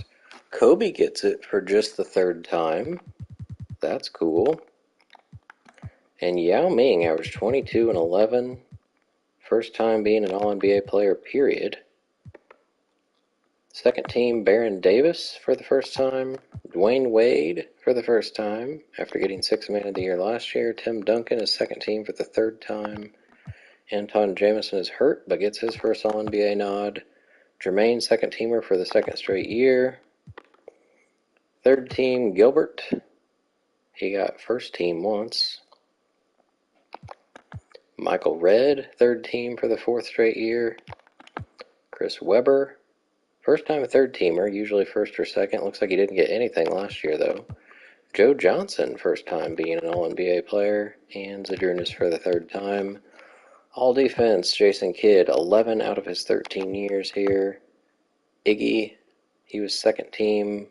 Kobe gets it for just the 3rd time. That's cool. And Yao Ming averaged 22 and 11. First time being an All-NBA player, period. Second team, Baron Davis for the first time. Dwayne Wade for the first time after getting Sixth Man of the Year last year. Tim Duncan is second team for the 3rd time. Anton Jamison is hurt but gets his first All-NBA nod. Jermaine, second teamer for the 2nd straight year. 3rd team, Gilbert. He got first team once. Michael Redd, 3rd team for the 4th straight year. Chris Webber, first time a 3rd teamer, usually 1st or 2nd. Looks like he didn't get anything last year, though. Joe Johnson, first time being an All-NBA player. And Zadrunas for the 3rd time. All defense, Jason Kidd, 11 out of his 13 years here. Iggy, he was 2nd team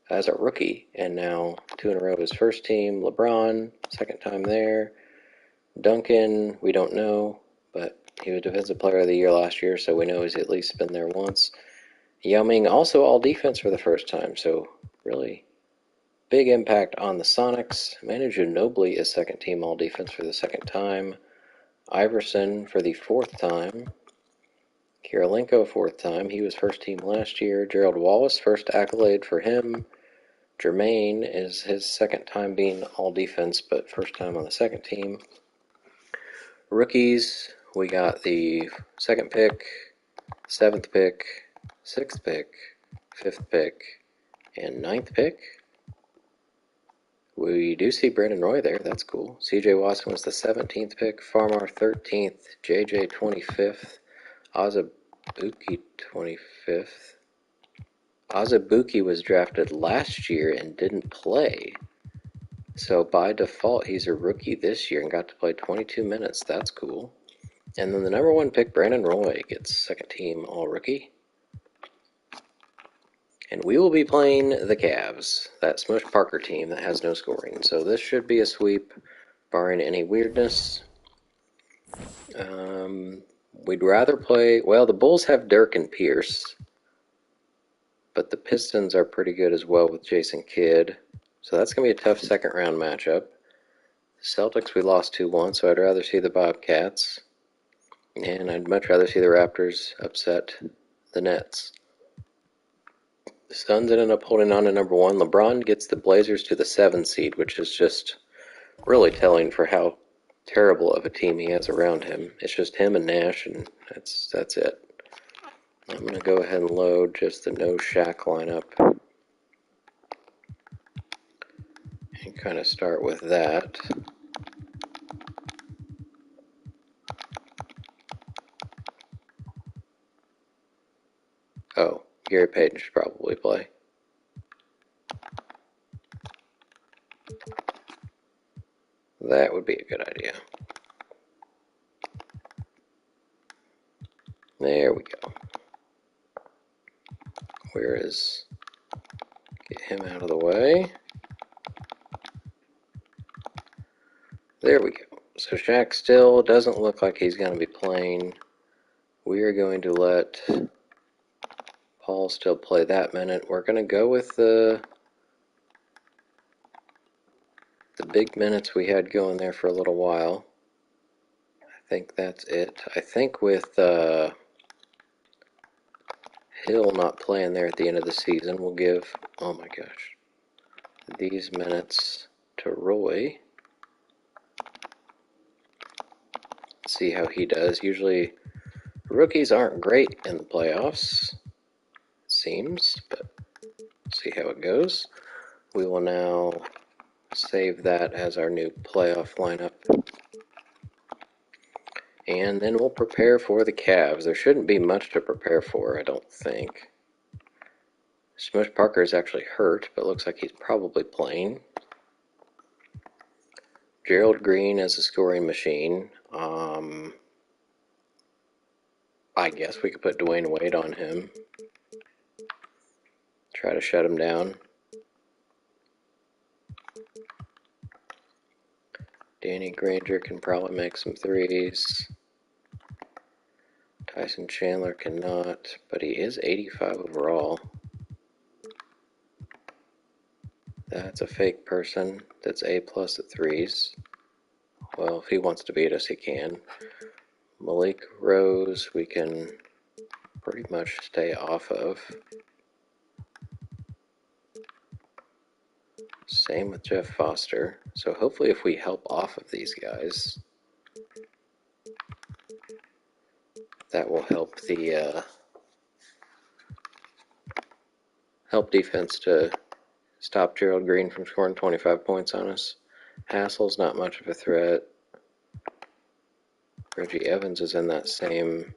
as a rookie, and now 2 in a row his first team. LeBron, 2nd time there. Duncan, we don't know, but he was Defensive Player of the Year last year, so we know he's at least been there once. Yao Ming also all defense for the first time, so really big impact on the Sonics. Manu Ginobili is 2nd team all defense for the 2nd time. Iverson for the 4th time. Kirilenko 4th time. He was first team last year. Gerald Wallace, first accolade for him. Jermaine is his 2nd time being all defense, but first time on the 2nd team. Rookies, we got the 2nd pick, 7th pick, 6th pick, 5th pick, and 9th pick. We do see Brandon Roy there. That's cool. C.J. Watson was the 17th pick. Farmar 13th. J.J. 25th. Azubuike 25th. Azubuike was drafted last year and didn't play. So by default, he's a rookie this year and got to play 22 minutes. That's cool. And then the number 1 pick, Brandon Roy, gets 2nd team all-rookie. And we will be playing the Cavs, that Smush Parker team that has no scoring. So this should be a sweep, barring any weirdness. We'd rather play... Well, the Bulls have Dirk and Pierce. But the Pistons are pretty good as well with Jason Kidd. So that's going to be a tough 2nd round matchup. The Celtics, we lost 2-1, so I'd rather see the Bobcats. And I'd much rather see the Raptors upset the Nets. The Suns ended up holding on to number 1. LeBron gets the Blazers to the 7 seed, which is just really telling for how terrible of a team he has around him. It's just him and Nash, and that's it. I'm going to go ahead and load just the no Shaq lineup. And kind of start with that. Oh, Gary Payton should probably play. That would be a good idea. There we go. Where is... Get him out of the way. There we go. So Shaq still doesn't look like he's going to be playing. We are going to let Paul still play that minute. We're going to go with the big minutes we had going there for a little while. I think that's it. I think with Hill not playing there at the end of the season, we'll give, oh my gosh, these minutes to Roy. See how he does. Usually rookies aren't great in the playoffs, it seems, but see how it goes. We will now save that as our new playoff lineup. And then we'll prepare for the Cavs. There shouldn't be much to prepare for, I don't think. Smush Parker is actually hurt, but looks like he's probably playing. Gerald Green as a scoring machine. I guess we could put Dwayne Wade on him. Try to shut him down. Danny Granger can probably make some threes. Tyson Chandler cannot, but he is 85 overall. That's a fake person that's A+ at threes. Well, if he wants to beat us, he can. Malik Rose, we can pretty much stay off of. Same with Jeff Foster. So hopefully if we help off of these guys, that will help the help defense to stop Gerald Green from scoring 25 points on us. Hassel's not much of a threat. Reggie Evans is in that same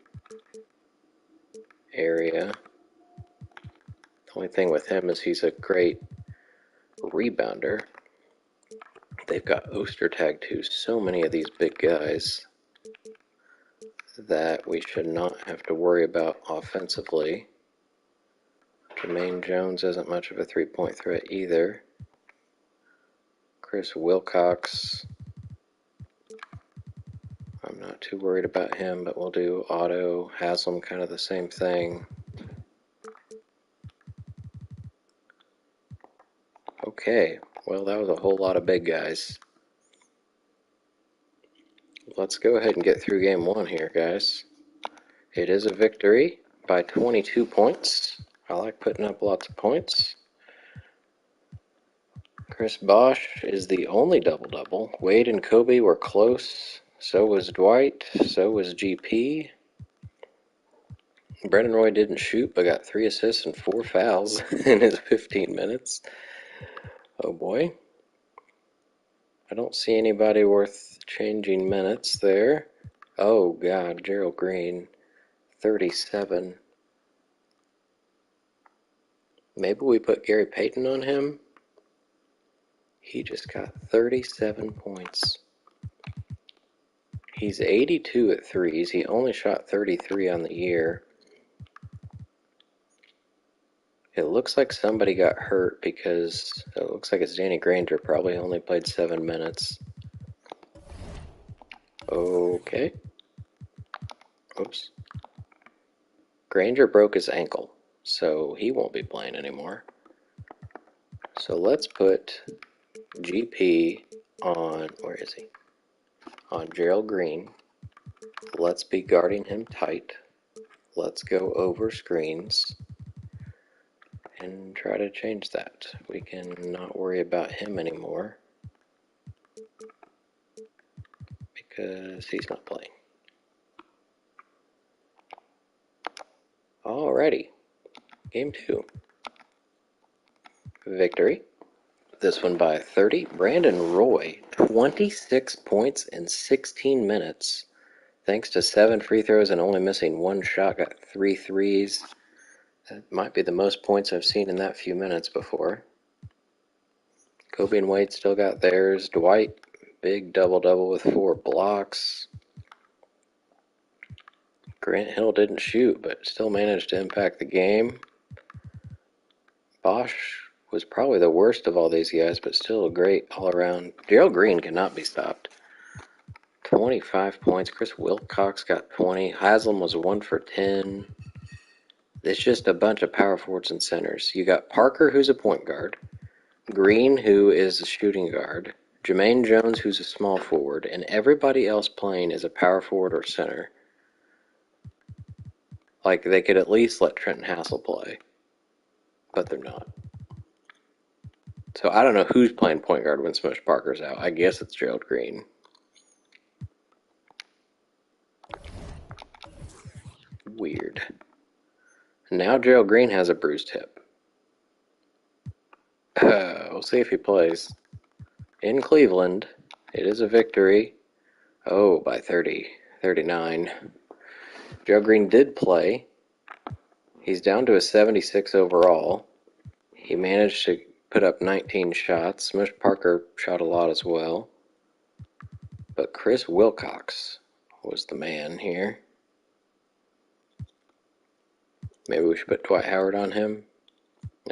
area. The only thing with him is he's a great rebounder. They've got Ostertag too. So many of these big guys that we should not have to worry about offensively. Jermaine Jones isn't much of a three-point threat either. Chris Wilcox, I'm not too worried about him, but we'll do Otto Haslam, kind of the same thing. Okay, well, that was a whole lot of big guys. Let's go ahead and get through game one here, guys. It is a victory by 22 points. I like putting up lots of points. Chris Bosh is the only double-double. Wade and Kobe were close. So was Dwight. So was GP. Brendan Roy didn't shoot, but got 3 assists and 4 fouls in his 15 minutes. Oh boy. I don't see anybody worth changing minutes there. Oh god, Gerald Green, 37. Maybe we put Gary Payton on him? He just got 37 points. He's 82 at threes. He only shot 33 on the year. It looks like somebody got hurt because it looks like it's Danny Granger. Probably only played 7 minutes. Okay. Oops. Granger broke his ankle, so he won't be playing anymore. So let's put GP on, where is he? On Gerald Green. Let's be guarding him tight. Let's go over screens and try to change that. We can not worry about him anymore because he's not playing. Alrighty, game 2. Victory. This one by 30. Brandon Roy, 26 points in 16 minutes. Thanks to 7 free throws and only missing 1 shot, got 3 threes. That might be the most points I've seen in that few minutes before. Kobe and Wade still got theirs. Dwight, big double-double with 4 blocks. Grant Hill didn't shoot, but still managed to impact the game. Bosh was probably the worst of all these guys, but still a great all-around. Gerald Green cannot be stopped. 25 points. Chris Wilcox got 20. Haslam was 1 for 10. It's just a bunch of power forwards and centers. You got Parker, who's a point guard, Green, who is a shooting guard, Jermaine Jones, who's a small forward, and everybody else playing is a power forward or center. Like, they could at least let Trenton Hassel play, but they're not. So I don't know who's playing point guard when Smush Parker's out. I guess it's Gerald Green. Weird. Now Gerald Green has a bruised hip. We'll see if he plays. In Cleveland, it is a victory. Oh, by 30, 39. Gerald Green did play. He's down to a 76 overall. He managed to put up 19 shots. Smush Parker shot a lot as well. But Chris Wilcox was the man here. Maybe we should put Dwight Howard on him.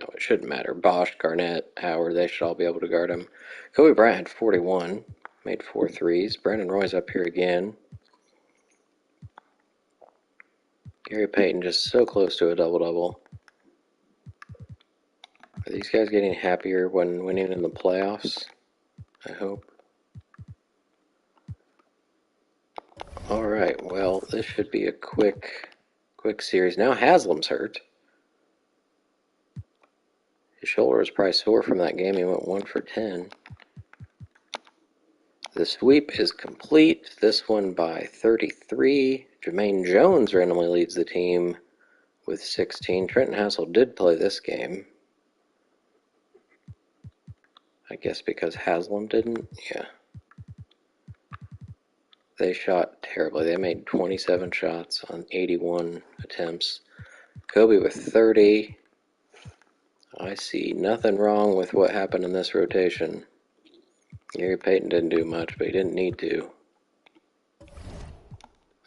No, it shouldn't matter. Bosch, Garnett, Howard, they should all be able to guard him. Kobe Bryant had 41, made 4 threes. Brandon Roy's up here again. Gary Payton just so close to a double-double. Are these guys getting happier when winning in the playoffs? I hope. Alright, well, this should be a quick series. Now Haslam's hurt. His shoulder was probably sore from that game. He went 1 for 10. The sweep is complete. This one by 33. Jermaine Jones randomly leads the team with 16. Trenton Hassel did play this game. I guess because Haslam didn't? Yeah. They shot terribly. They made 27 shots on 81 attempts. Kobe with 30. I see nothing wrong with what happened in this rotation. Gary Payton didn't do much, but he didn't need to.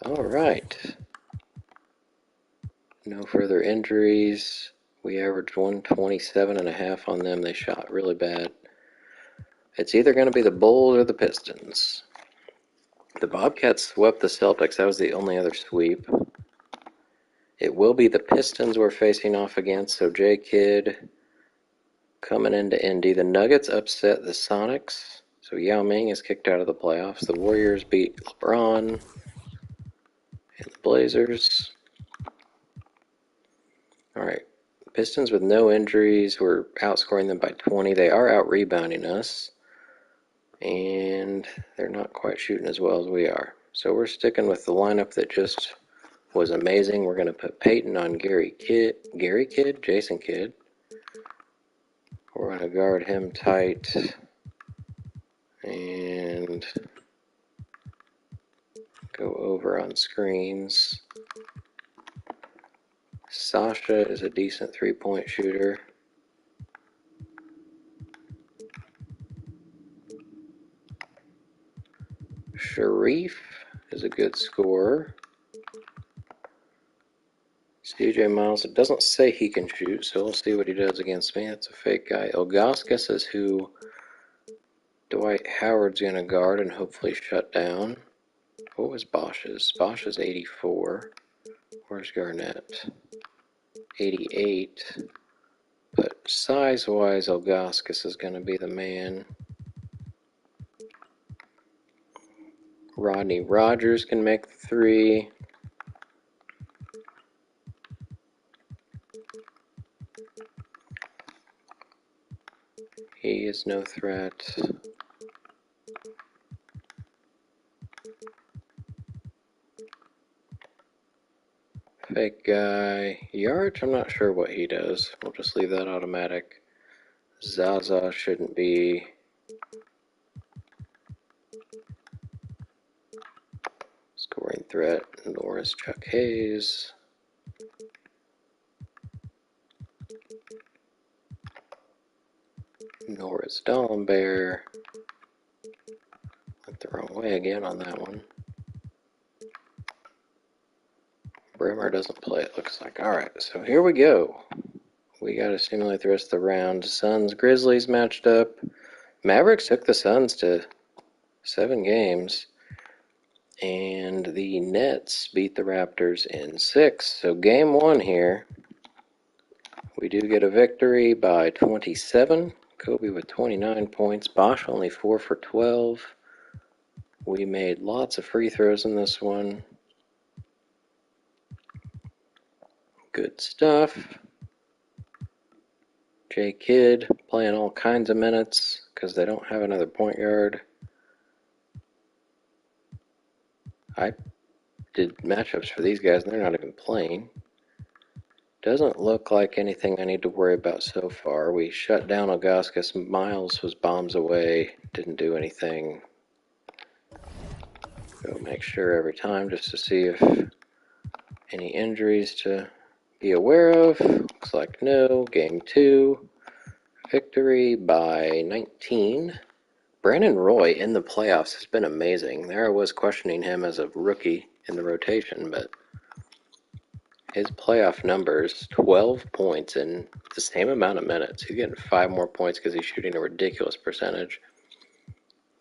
All right. No further injuries. We averaged 127.5 on them. They shot really bad. It's either going to be the Bulls or the Pistons. The Bobcats swept the Celtics. That was the only other sweep. It will be the Pistons we're facing off against. So J. Kidd coming into Indy. The Nuggets upset the Sonics. So Yao Ming is kicked out of the playoffs. The Warriors beat LeBron and the Blazers. All right. Pistons with no injuries. We're outscoring them by 20. They are out-rebounding us. And they're not quite shooting as well as we are. So we're sticking with the lineup that just was amazing. We're going to put Peyton on Jason Kidd. We're going to guard him tight. And go over on screens. Sasha is a decent three-point shooter. Sharif is a good scorer. CJ Miles, it doesn't say he can shoot, so we'll see what he does against me. That's a fake guy. Ilgauskas is who Dwight Howard's going to guard and hopefully shut down. What was Bosch's? Bosch's 84. Where's Garnett? 88. But size-wise, Ilgauskas is going to be the man. Rodney Rogers can make the three. He is no threat. Fake guy. Yarch, I'm not sure what he does. We'll just leave that automatic. Zaza shouldn't be. Scoring threat. Norris, Chuck Hayes. Norris Dallenberg. Went the wrong way again on that one. Bremer doesn't play, it looks like. Alright, so here we go. We got to simulate the rest of the round. Suns, Grizzlies matched up. Mavericks took the Suns to 7 games. And the Nets beat the Raptors in 6. So game 1 here. We do get a victory by 27. Kobe with 29 points. Bosch only 4 for 12. We made lots of free throws in this one. Good stuff. J Kidd playing all kinds of minutes because they don't have another point guard. I did matchups for these guys and they're not even playing. Doesn't look like anything I need to worry about so far. We shut down Ilgauskas. Miles was bombs away. Didn't do anything. Go make sure every time just to see if any injuries to be aware of. Looks like no. Game 2. Victory by 19. Brandon Roy in the playoffs has been amazing. There I was questioning him as a rookie in the rotation, but his playoff numbers, 12 points in the same amount of minutes. He's getting 5 more points because he's shooting a ridiculous percentage.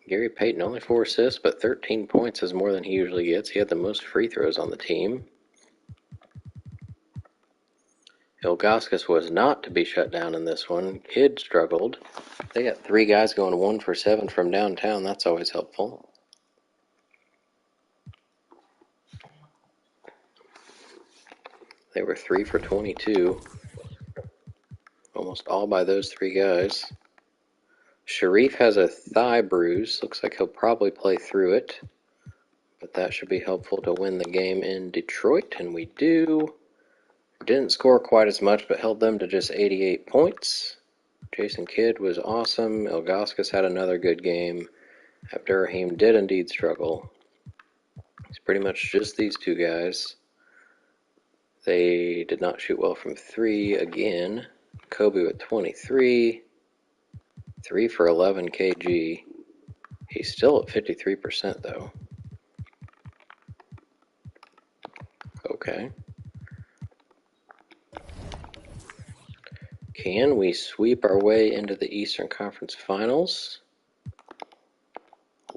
Gary Payton, only 4 assists, but 13 points is more than he usually gets. He had the most free throws on the team. Ilgauskas was not to be shut down in this one. Kidd struggled. They got 3 guys going 1 for 7 from downtown. That's always helpful. They were 3 for 22. Almost all by those 3 guys. Sharif has a thigh bruise. Looks like he'll probably play through it. But that should be helpful to win the game in Detroit, and we do. Didn't score quite as much, but held them to just 88 points. Jason Kidd was awesome. Ilgauskas had another good game. Abdurrahim did indeed struggle. It's pretty much just these 2 guys. They did not shoot well from 3 again. Kobe with 23. 3 for 11 KG. He's still at 53% though. Okay. Can we sweep our way into the Eastern Conference Finals?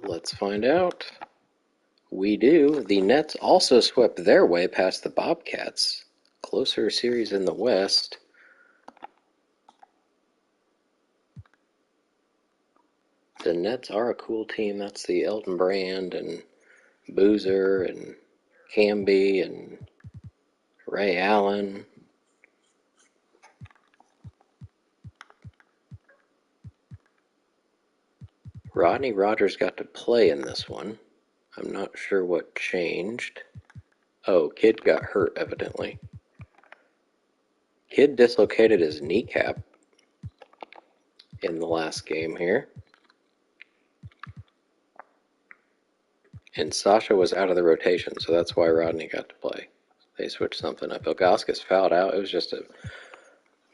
Let's find out. We do. The Nets also swept their way past the Bobcats. Closer series in the West. The Nets are a cool team. That's the Elton Brand and Boozer and Camby and Ray Allen. Rodney Rogers got to play in this one. I'm not sure what changed. Oh, Kidd got hurt, evidently. Kidd dislocated his kneecap in the last game here. And Sasha was out of the rotation, so that's why Rodney got to play. They switched something up. Ilgauskas fouled out. It was just a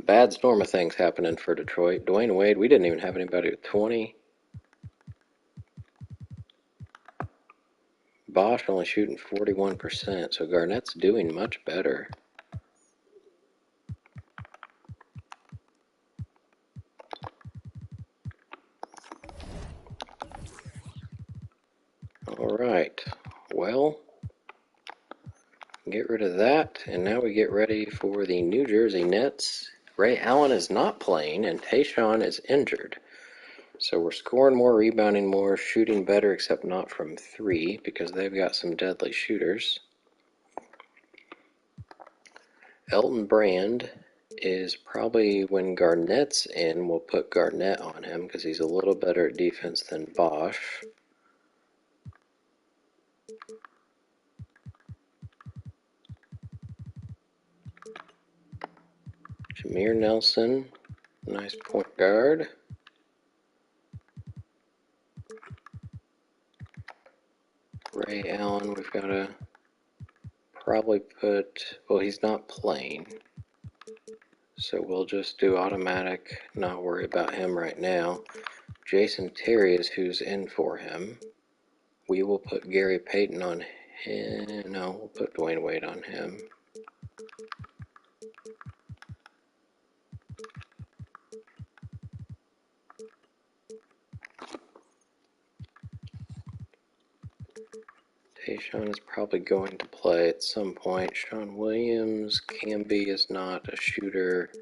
bad storm of things happening for Detroit. Dwayne Wade, we didn't even have anybody with 20. Bosch only shooting 41%, so Garnett's doing much better. All right, well, get rid of that, and now we get ready for the New Jersey Nets. Ray Allen is not playing, and Tayshaun is injured. So we're scoring more, rebounding more, shooting better, except not from 3, because they've got some deadly shooters. Elton Brand is probably, when Garnett's in, we'll put Garnett on him, because he's a little better at defense than Bosch. Jameer Nelson, nice point guard. Ray Allen, we've got to probably put, well, he's not playing. So we'll just do automatic, not worry about him right now. Jason Terry is who's in for him. We will put Gary Payton on him. No, we'll put Dwayne Wade on him. Tayshaun is probably going to play at some point. Sean Williams, Camby is not a shooter.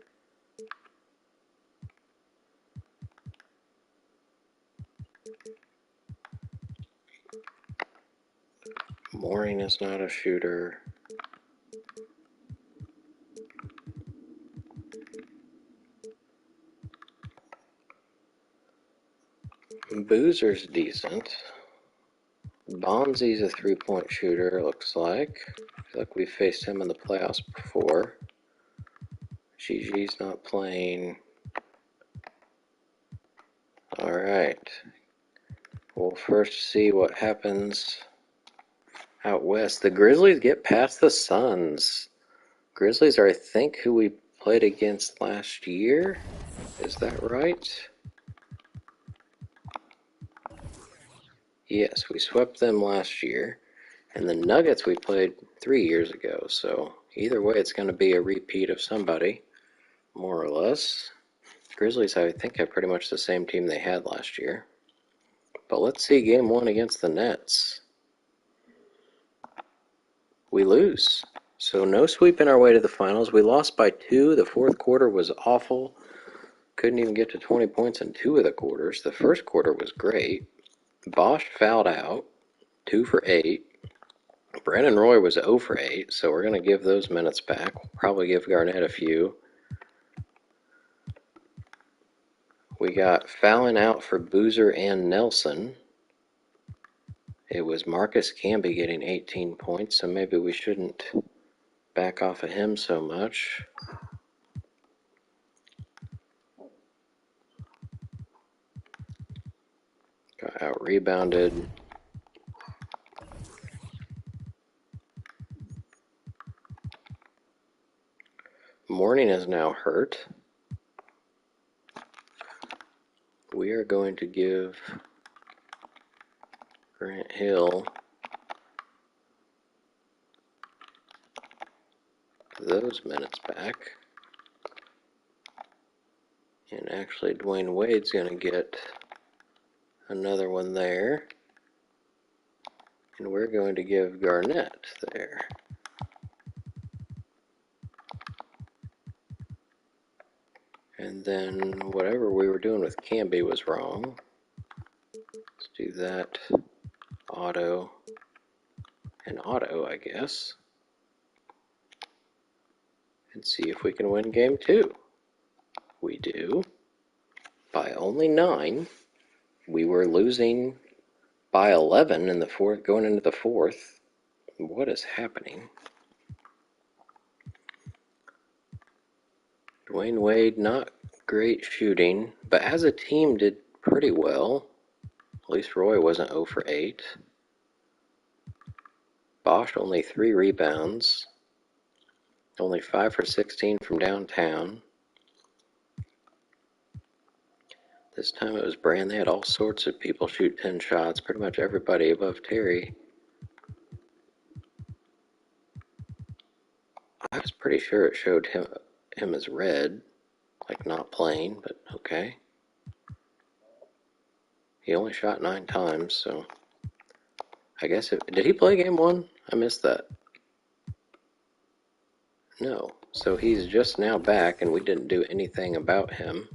Morning is not a shooter. Boozer's decent. Bonzi's a three-point shooter, looks like. I feel like we faced him in the playoffs before. GG's not playing. Alright. We'll first see what happens out west. The Grizzlies get past the Suns. Grizzlies are, I think, who we played against last year. Is that right? Yes, we swept them last year. And the Nuggets we played 3 years ago. So either way, it's going to be a repeat of somebody, more or less. Grizzlies, I think, have pretty much the same team they had last year. But let's see game one against the Nets. We lose. So no sweeping our way to the finals. We lost by 2. The fourth quarter was awful. Couldn't even get to 20 points in 2 of the quarters. The first quarter was great. Bosch fouled out, 2 for 8. Brandon Roy was 0 for 8, so we're going to give those minutes back. We'll probably give Garnett a few. We got fouling out for Boozer and Nelson. It was Marcus Camby getting 18 points, so maybe we shouldn't back off of him so much. Got out-rebounded. Morning is now hurt. We are going to give Grant Hill those minutes back. And actually, Dwayne Wade's going to get another one there. And we're going to give Garnett there. And then whatever we were doing with Camby was wrong. Let's do that. Auto. And auto, I guess. And see if we can win game 2. We do. By only 9. We were losing by 11 in the fourth, going into the fourth. What is happening? Dwayne Wade, not great shooting, but as a team did pretty well. At least Roy wasn't 0 for 8. Bosch only 3 rebounds. Only 5 for 16 from downtown. This time it was Brand. They had all sorts of people shoot 10 shots. Pretty much everybody above Terry. I was pretty sure it showed him as red. Like not playing, but okay. He only shot 9 times, so I guess did he play game 1? I missed that. No. So he's just now back, and we didn't do anything about him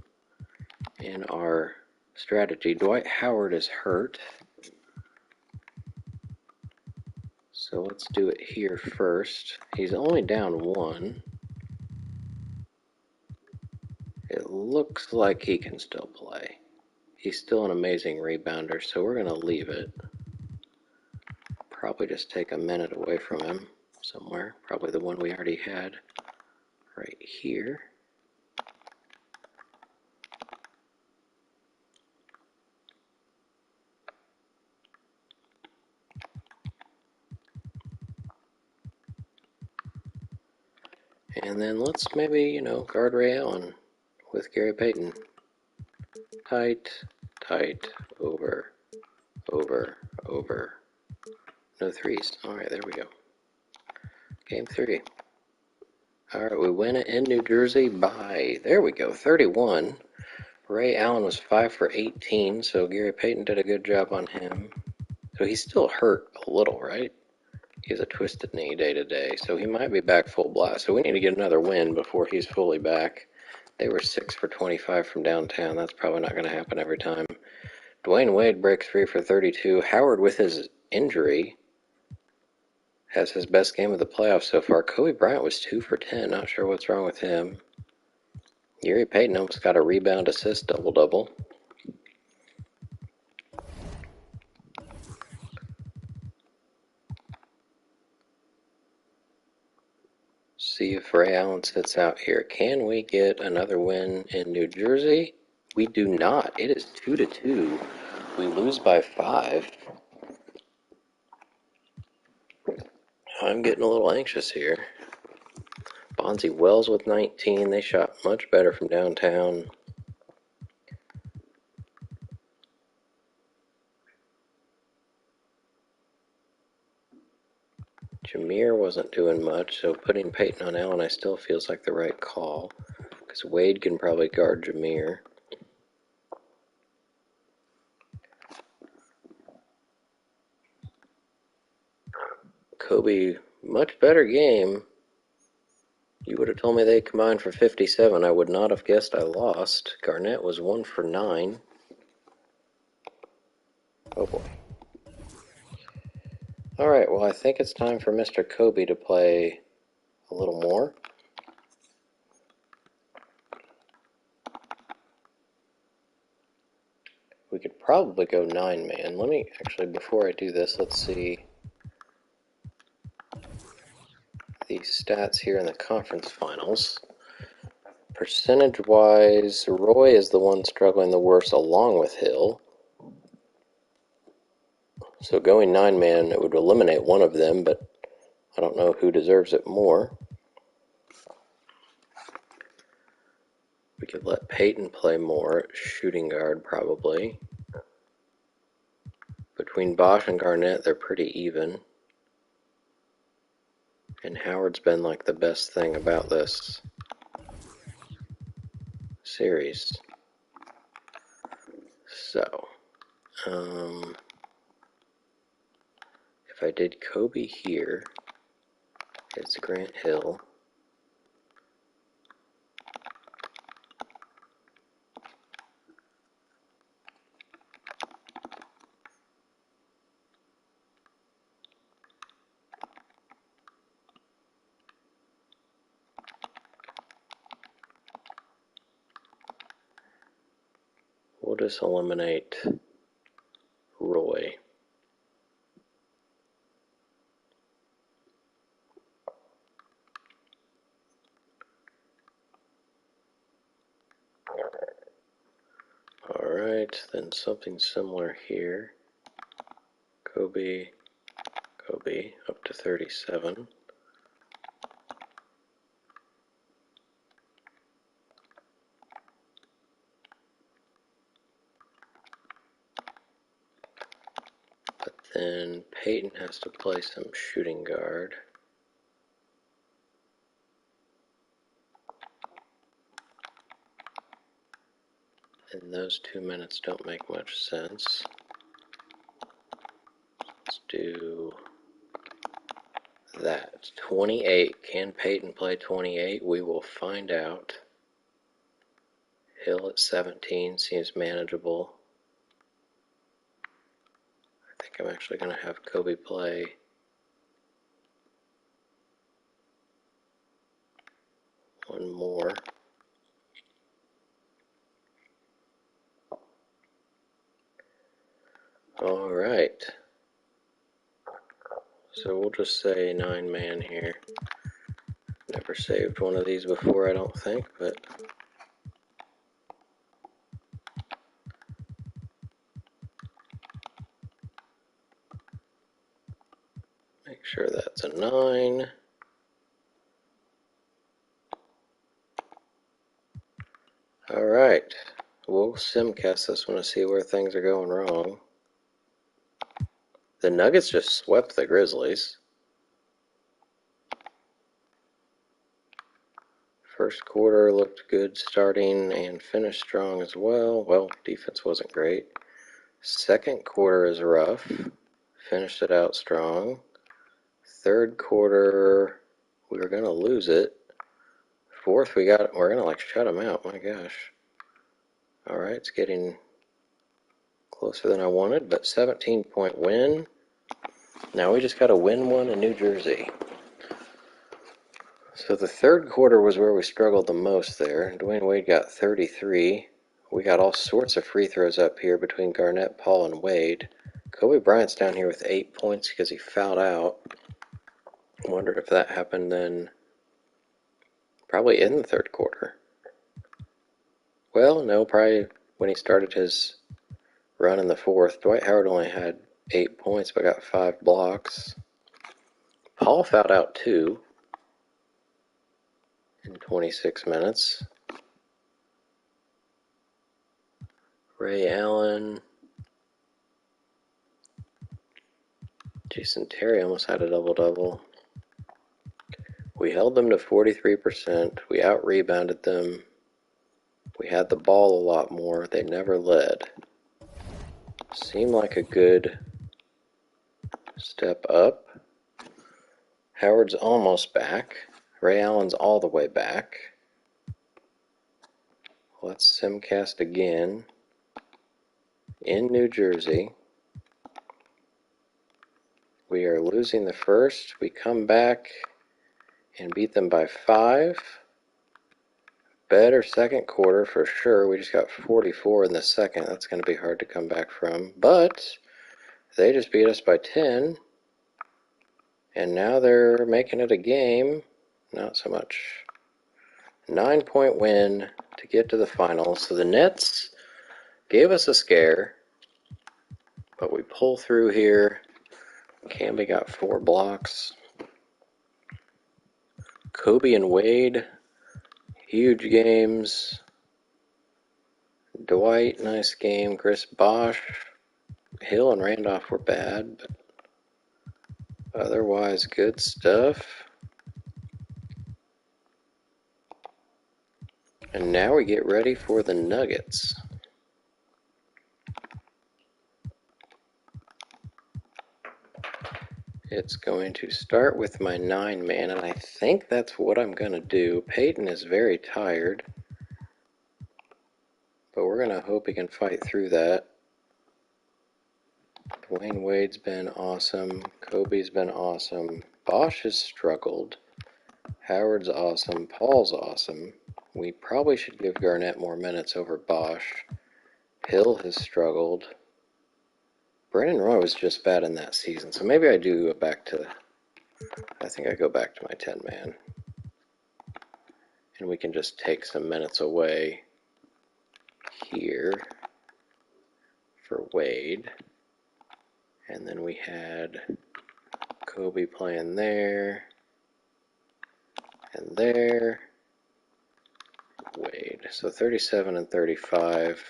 in our strategy. Dwight Howard is hurt. So let's do it here first. He's only down 1. It looks like he can still play. He's still an amazing rebounder, so we're going to leave it. Probably just take a minute away from him somewhere. Probably the one we already had right here. And then let's maybe, guard Ray Allen with Gary Payton. Tight, tight, over, over, over. No threes. All right, there we go. Game 3. All right, we win it in New Jersey by, there we go, 31. Ray Allen was 5 for 18, so Gary Payton did a good job on him. So he's still hurt a little, right? He has a twisted knee day to day, so he might be back full blast. So we need to get another win before he's fully back. They were 6 for 25 from downtown. That's probably not going to happen every time. Dwayne Wade breaks free for 32. Howard with his injury has his best game of the playoffs so far. Kobe Bryant was 2 for 10. Not sure what's wrong with him. Gary Payton almost got a rebound assist double-double. See if Ray Allen sits out here. Can we get another win in New Jersey? We do not. It is 2-2. We lose by 5. I'm getting a little anxious here. Bonzi Wells with 19. They shot much better from downtown. Jameer wasn't doing much, so putting Peyton on Allen I still feels like the right call, because Wade can probably guard Jameer. Kobe, much better game. You would have told me they combined for 57. I would not have guessed I lost. Garnett was 1 for 9. Oh boy. Alright, well I think it's time for Mr. Kobe to play a little more. We could probably go 9-man. Let me, actually, before I do this, let's see the stats here in the conference finals. Percentage-wise, Roy is the one struggling the worst along with Hill. So going 9-man, it would eliminate one of them, but I don't know who deserves it more. We could let Peyton play more, shooting guard probably. Between Bosch and Garnett, they're pretty even. And Howard's been like the best thing about this series. So, if I did Kobe here, it's Grant Hill. We'll just eliminate Roy. Alright, then something similar here. Kobe, up to 37. But then Peyton has to play some shooting guard. And those 2 minutes don't make much sense. Let's do that. 28. Can Peyton play 28? We will find out. Hill at 17 seems manageable. I think I'm actually going to have Kobe play one more. Alright. So we'll just say 9-man here. Never saved one of these before, I don't think, but make sure that's a 9. Alright. We'll simcast this one to see where things are going wrong. The Nuggets just swept the Grizzlies. First quarter looked good starting and finished strong as well. Well, defense wasn't great. Second quarter is rough. Finished it out strong. Third quarter, we were going to lose it. Fourth, we're going to like shut them out. My gosh. Alright, it's getting closer than I wanted, but 17-point win. Now we just got to win one in New Jersey. So the third quarter was where we struggled the most there. Dwayne Wade got 33. We got all sorts of free throws up here between Garnett, Paul, and Wade. Kobe Bryant's down here with 8 points because he fouled out. Wondered if that happened then. Probably in the third quarter. Well, no, probably when he started his run in the fourth. Dwight Howard only had 8 points but got 5 blocks. Paul fouled out 2 in 26 minutes. Ray Allen. Jason Terry almost had a double-double. We held them to 43%. We out-rebounded them. We had the ball a lot more. They never led. Seemed like a good step up. Howard's almost back. Ray Allen's all the way back. Let's simcast again. In New Jersey. We are losing the first. We come back and beat them by 5. Better second quarter for sure. We just got 44 in the second. That's going to be hard to come back from. But they just beat us by 10. And now they're making it a game. Not so much. 9-point win to get to the finals. So the Nets gave us a scare. But we pull through here. Camby got 4 blocks. Kobe and Wade, huge games. Dwight, nice game. Chris Bosh. Hill and Randolph were bad, but otherwise good stuff. And now we get ready for the Nuggets. It's going to start with my 9-man, and I think that's what I'm going to do. Peyton is very tired, but we're going to hope he can fight through that. Dwayne Wade's been awesome. Kobe's been awesome. Bosh has struggled. Howard's awesome. Paul's awesome. We probably should give Garnett more minutes over Bosh. Hill has struggled. Brandon Roy was just bad in that season, so maybe I do go back to, I think I go back to my 10-man. And we can just take some minutes away here for Wade. And then we had Kobe playing there and there. Wade. So 37 and 35.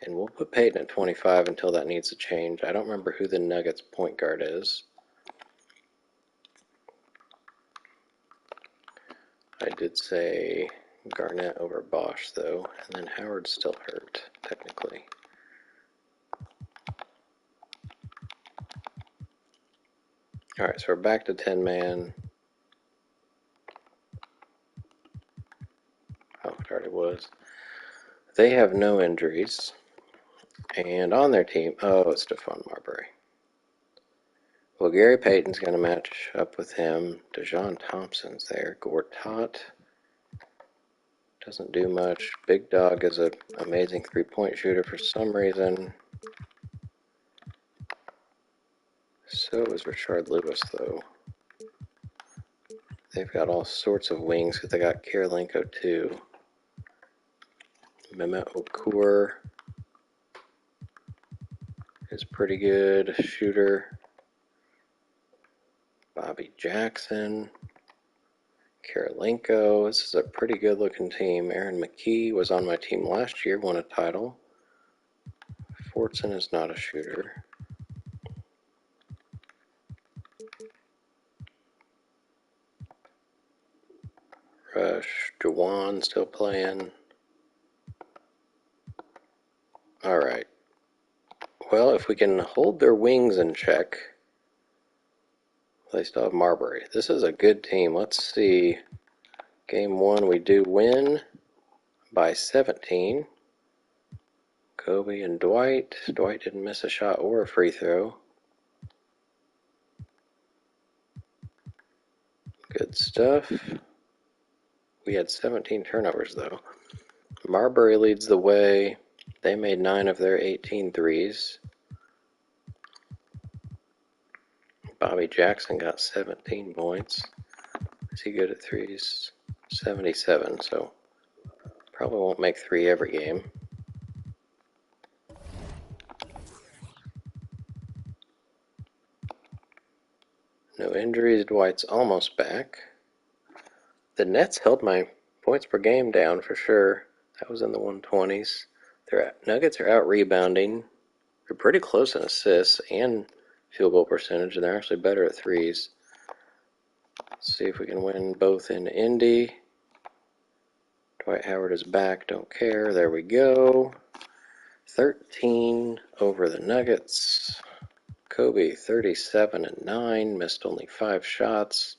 And we'll put Peyton at 25 until that needs to change. I don't remember who the Nuggets point guard is. I did say Garnett over Bosh, though. And then Howard's still hurt, technically. Alright, so we're back to 10-man. Oh, it already was. They have no injuries. And on their team, oh, it's Stephon Marbury. Well, Gary Payton's going to match up with him. Dejon Thompson's there. Gortat doesn't do much. Big Dog is an amazing three-point shooter for some reason. So is Rashard Lewis, though. They've got all sorts of wings because they got Kirilenko, too. Mehmet Okur is pretty good shooter. Bobby Jackson. Kirilenko. This is a pretty good looking team. Aaron McKee was on my team last year, won a title. Fortson is not a shooter. Rush. Jawan still playing. Alright. Well, if we can hold their wings in check. They still have Marbury. This is a good team. Let's see. Game 1 we do win by 17. Kobe and Dwight. Dwight didn't miss a shot or a free throw. Good stuff. We had 17 turnovers, though. Marbury leads the way. They made 9 of their 18 threes. Bobby Jackson got 17 points. Is he good at threes? 77, so probably won't make 3 every game. No injuries. Dwight's almost back. The Nets held my points per game down for sure. That was in the 120s. Nuggets are out rebounding. They're pretty close in assists and field goal percentage, and they're actually better at threes. Let's see if we can win both in Indy. Dwight Howard is back. Don't care. There we go. 13 over the Nuggets. Kobe 37 and 9. Missed only 5 shots.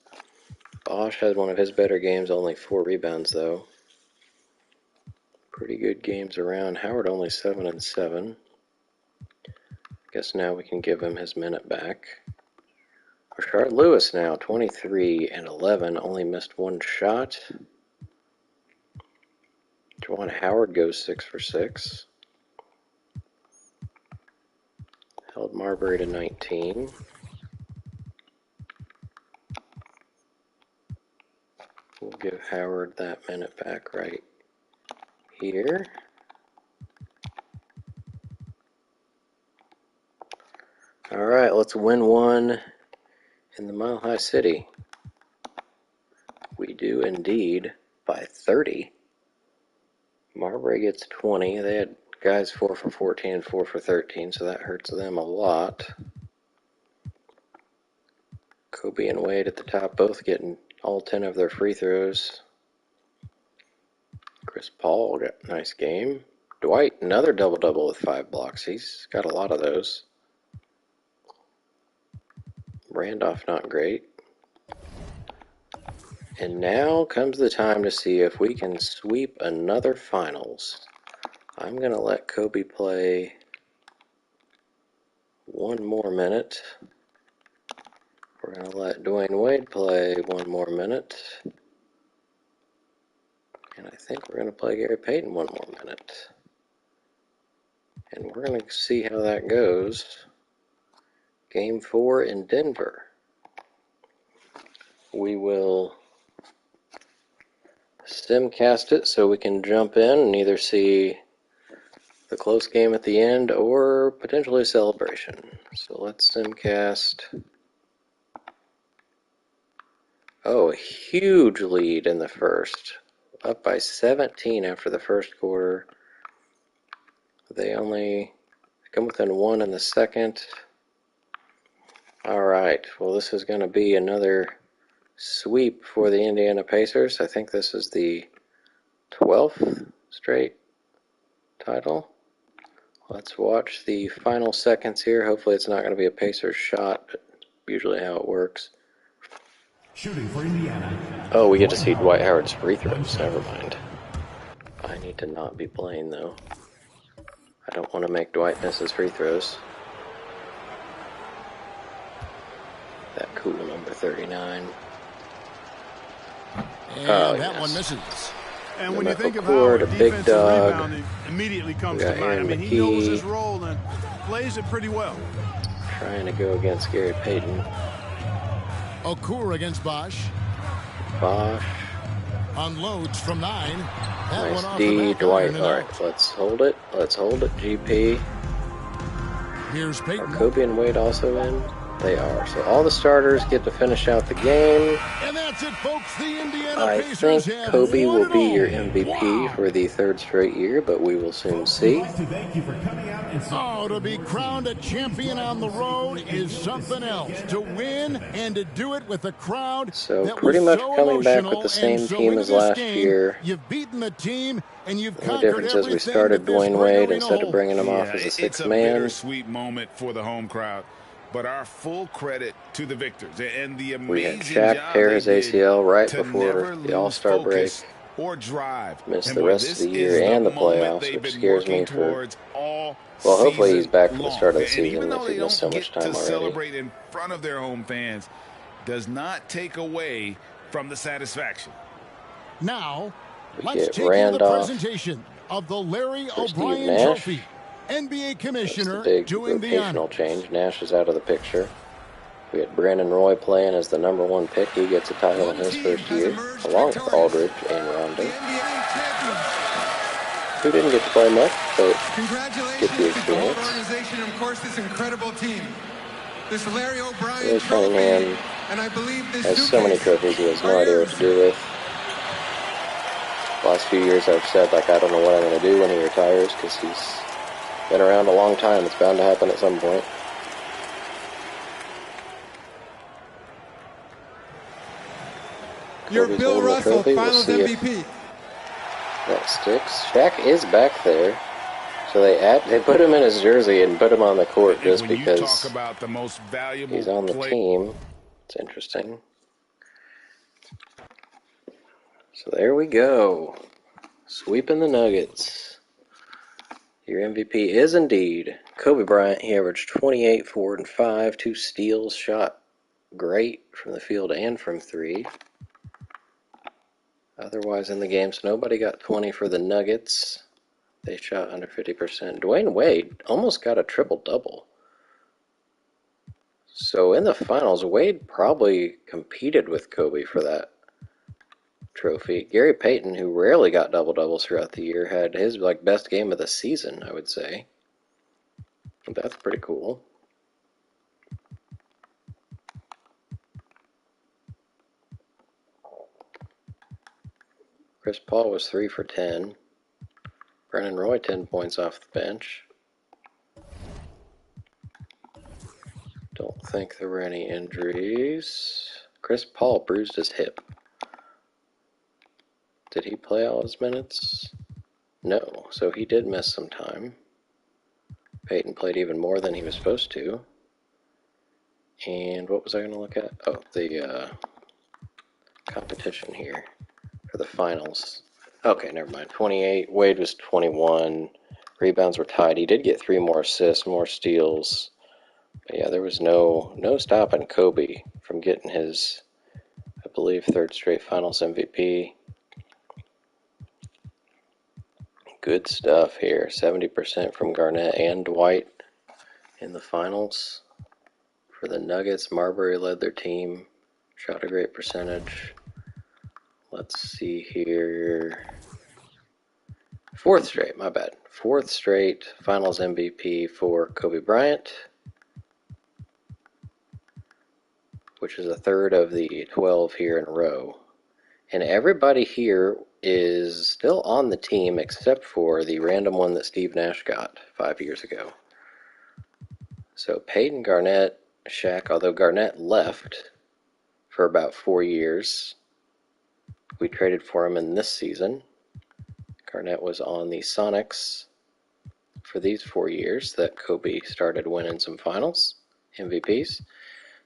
Bosch had one of his better games. Only 4 rebounds though. Pretty good games around. Howard only 7 and 7. Guess now we can give him his minute back. Rashard Lewis now 23 and 11. Only missed 1 shot. Juwan Howard goes 6 for 6. Held Marbury to 19. We'll give Howard that minute back right here. All right, let's win one in the Mile High City. We do indeed by 30. Marbury gets 20. They had guys 4 for 14 and 4 for 13, so that hurts them a lot. Kobe and Wade at the top both getting all 10 of their free throws. Chris Paul got a nice game. Dwight, another double-double with 5 blocks. He's got a lot of those. Randolph, not great. And now comes the time to see if we can sweep another finals. I'm going to let Kobe play 1 more minute. We're going to let Dwayne Wade play 1 more minute. And I think we're going to play Gary Payton 1 more minute. And we're going to see how that goes. Game 4 in Denver. We will simcast it so we can jump in and either see the close game at the end or potentially a celebration. So let's simcast. Oh, a huge lead in the first. Up by 17 after the first quarter. They only come within 1 in the second. All right, well, this is going to be another sweep for the Indiana Pacers. I think this is the 12th straight title. Let's watch the final seconds here. Hopefully it's not going to be a Pacers shot, but usually how it works. Shooting for Indiana. Oh, we get to see Dwight Howard's free throws. Never mind. I need to not be playing, though. I don't want to make Dwight miss his free throws. That cool number 39. And that yes. one misses. And when you think of how a big dog. rebounding immediately comes We got to mind. I mean, he Aaron knows McKee. his role and plays it pretty well. Trying to go against Gary Payton. Okur against Bosch. Bosch. Unloads from 9. That Nice one off D. the back Dwight. iron and All out. right, let's hold it. Let's hold it. GP. Here's Are Payton. Kobe and Wade also in? They are. So all the starters get to finish out the game. And that's it, folks. The Indiana I Pacers think have Kobe won will it be all. your MVP Wow. for the 3rd straight year, but we will soon see. Thank you for coming out and Oh, to be crowned a champion on the road is something else. To win and to do it with a crowd So that pretty was much so coming back with emotional. the same And so team into as this last game, year. You've beaten the team and you've The conquered difference is we everything started that this Dwayne great Wade arena instead of holds. bringing him off as a It's sixth a man. bittersweet moment for the home crowd, but our full credit to the victors and the We had amazing Shaq job tear they his did ACL right to before never the lose All-Star break. focus or drive. Miss And the boy, rest of this the is year the and the moment playoffs, they've which been scares me working for... towards all Well, hopefully he's season back for the long. start of the And even season though if they he missed don't so get much time to already. celebrate in front of their home fans, does not take away from the satisfaction. Now, We let's get take you to the Randolph presentation of the Larry for Steve O'Brien Nash. Trophy. NBA That's the Commissioner big doing the rotational honors. change. Nash is out of the picture. We had Brandon Roy playing as the ¡1 pick. He gets a title in his first year, along with Aldridge and Rondo, who didn't get to play much, but get the experience. To the whole organization and, of course, this incredible team. This Larry O'Brien Ray Trophy, Cunningham and I believe this has so many trophies he has no idea what to do with. Last few years I've said, like, I don't know what I'm going to do when he retires, because he's been around a long time. It's bound to happen at some point. You're Kobe's Bill holding the Russell, trophy. Finals We'll see MVP. if that sticks. Shaq is back there, so they put him in his jersey and put him on the court And just when you because talk about the most valuable he's on the play team. It's interesting. So there we go. Sweeping the Nuggets. Your MVP is indeed Kobe Bryant. He averaged 28, 4, and 5, 2 steals, shot great from the field and from three. Otherwise in the game, so nobody got 20 for the Nuggets. They shot under 50%. Dwayne Wade almost got a triple-double. So in the finals, Wade probably competed with Kobe for that trophy. Gary Payton, who rarely got double-doubles throughout the year, had his best game of the season, I would say. That's pretty cool. Chris Paul was 3 for 10. Brennan Roy, 10 points off the bench. Don't think there were any injuries. Chris Paul bruised his hip. Did he play all his minutes? No, so he did miss some time. Peyton played even more than he was supposed to. And what was I going to look at? Oh, the competition here for the finals. Okay, never mind. 28. Wade was 21. Rebounds were tied. He did get 3 more assists, more steals. But yeah, there was no stopping Kobe from getting his, I believe, 3rd straight finals MVP. Good stuff here. 70% from Garnett and Dwight in the finals. For the Nuggets, Marbury led their team. Shot a great percentage. Let's see here. 4th straight, my bad. 4th straight finals MVP for Kobe Bryant, which is a 3rd of the 12 here in a row. And everybody here is still on the team except for the random one that Steve Nash got 5 years ago. So Peyton, Garnett, Shaq, although Garnett left for about 4 years. We traded for him in this season. Garnett was on the Sonics for these 4 years that Kobe started winning some finals, MVPs.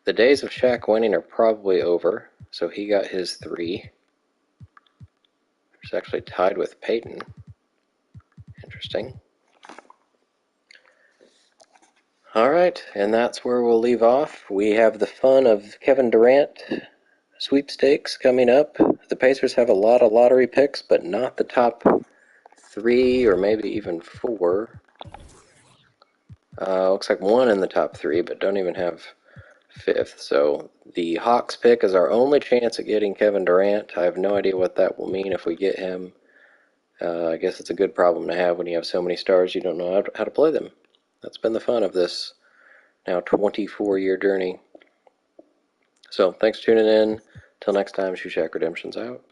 The days of Shaq winning are probably over, so he got his 3. It's actually tied with Peyton. Interesting. All right, and that's where we'll leave off. We have the fun of Kevin Durant sweepstakes coming up. The Pacers have a lot of lottery picks, but not the top 3 or maybe even 4. Looks like 1 in the top 3, but don't even have 5th. So the Hawks pick is our only chance at getting Kevin Durant. I have no idea what that will mean if we get him. I guess it's a good problem to have when you have so many stars you don't know how to play them. That's been the fun of this now 24-year journey. So thanks for tuning in. Till next time, Shoe Shack Redemption's out.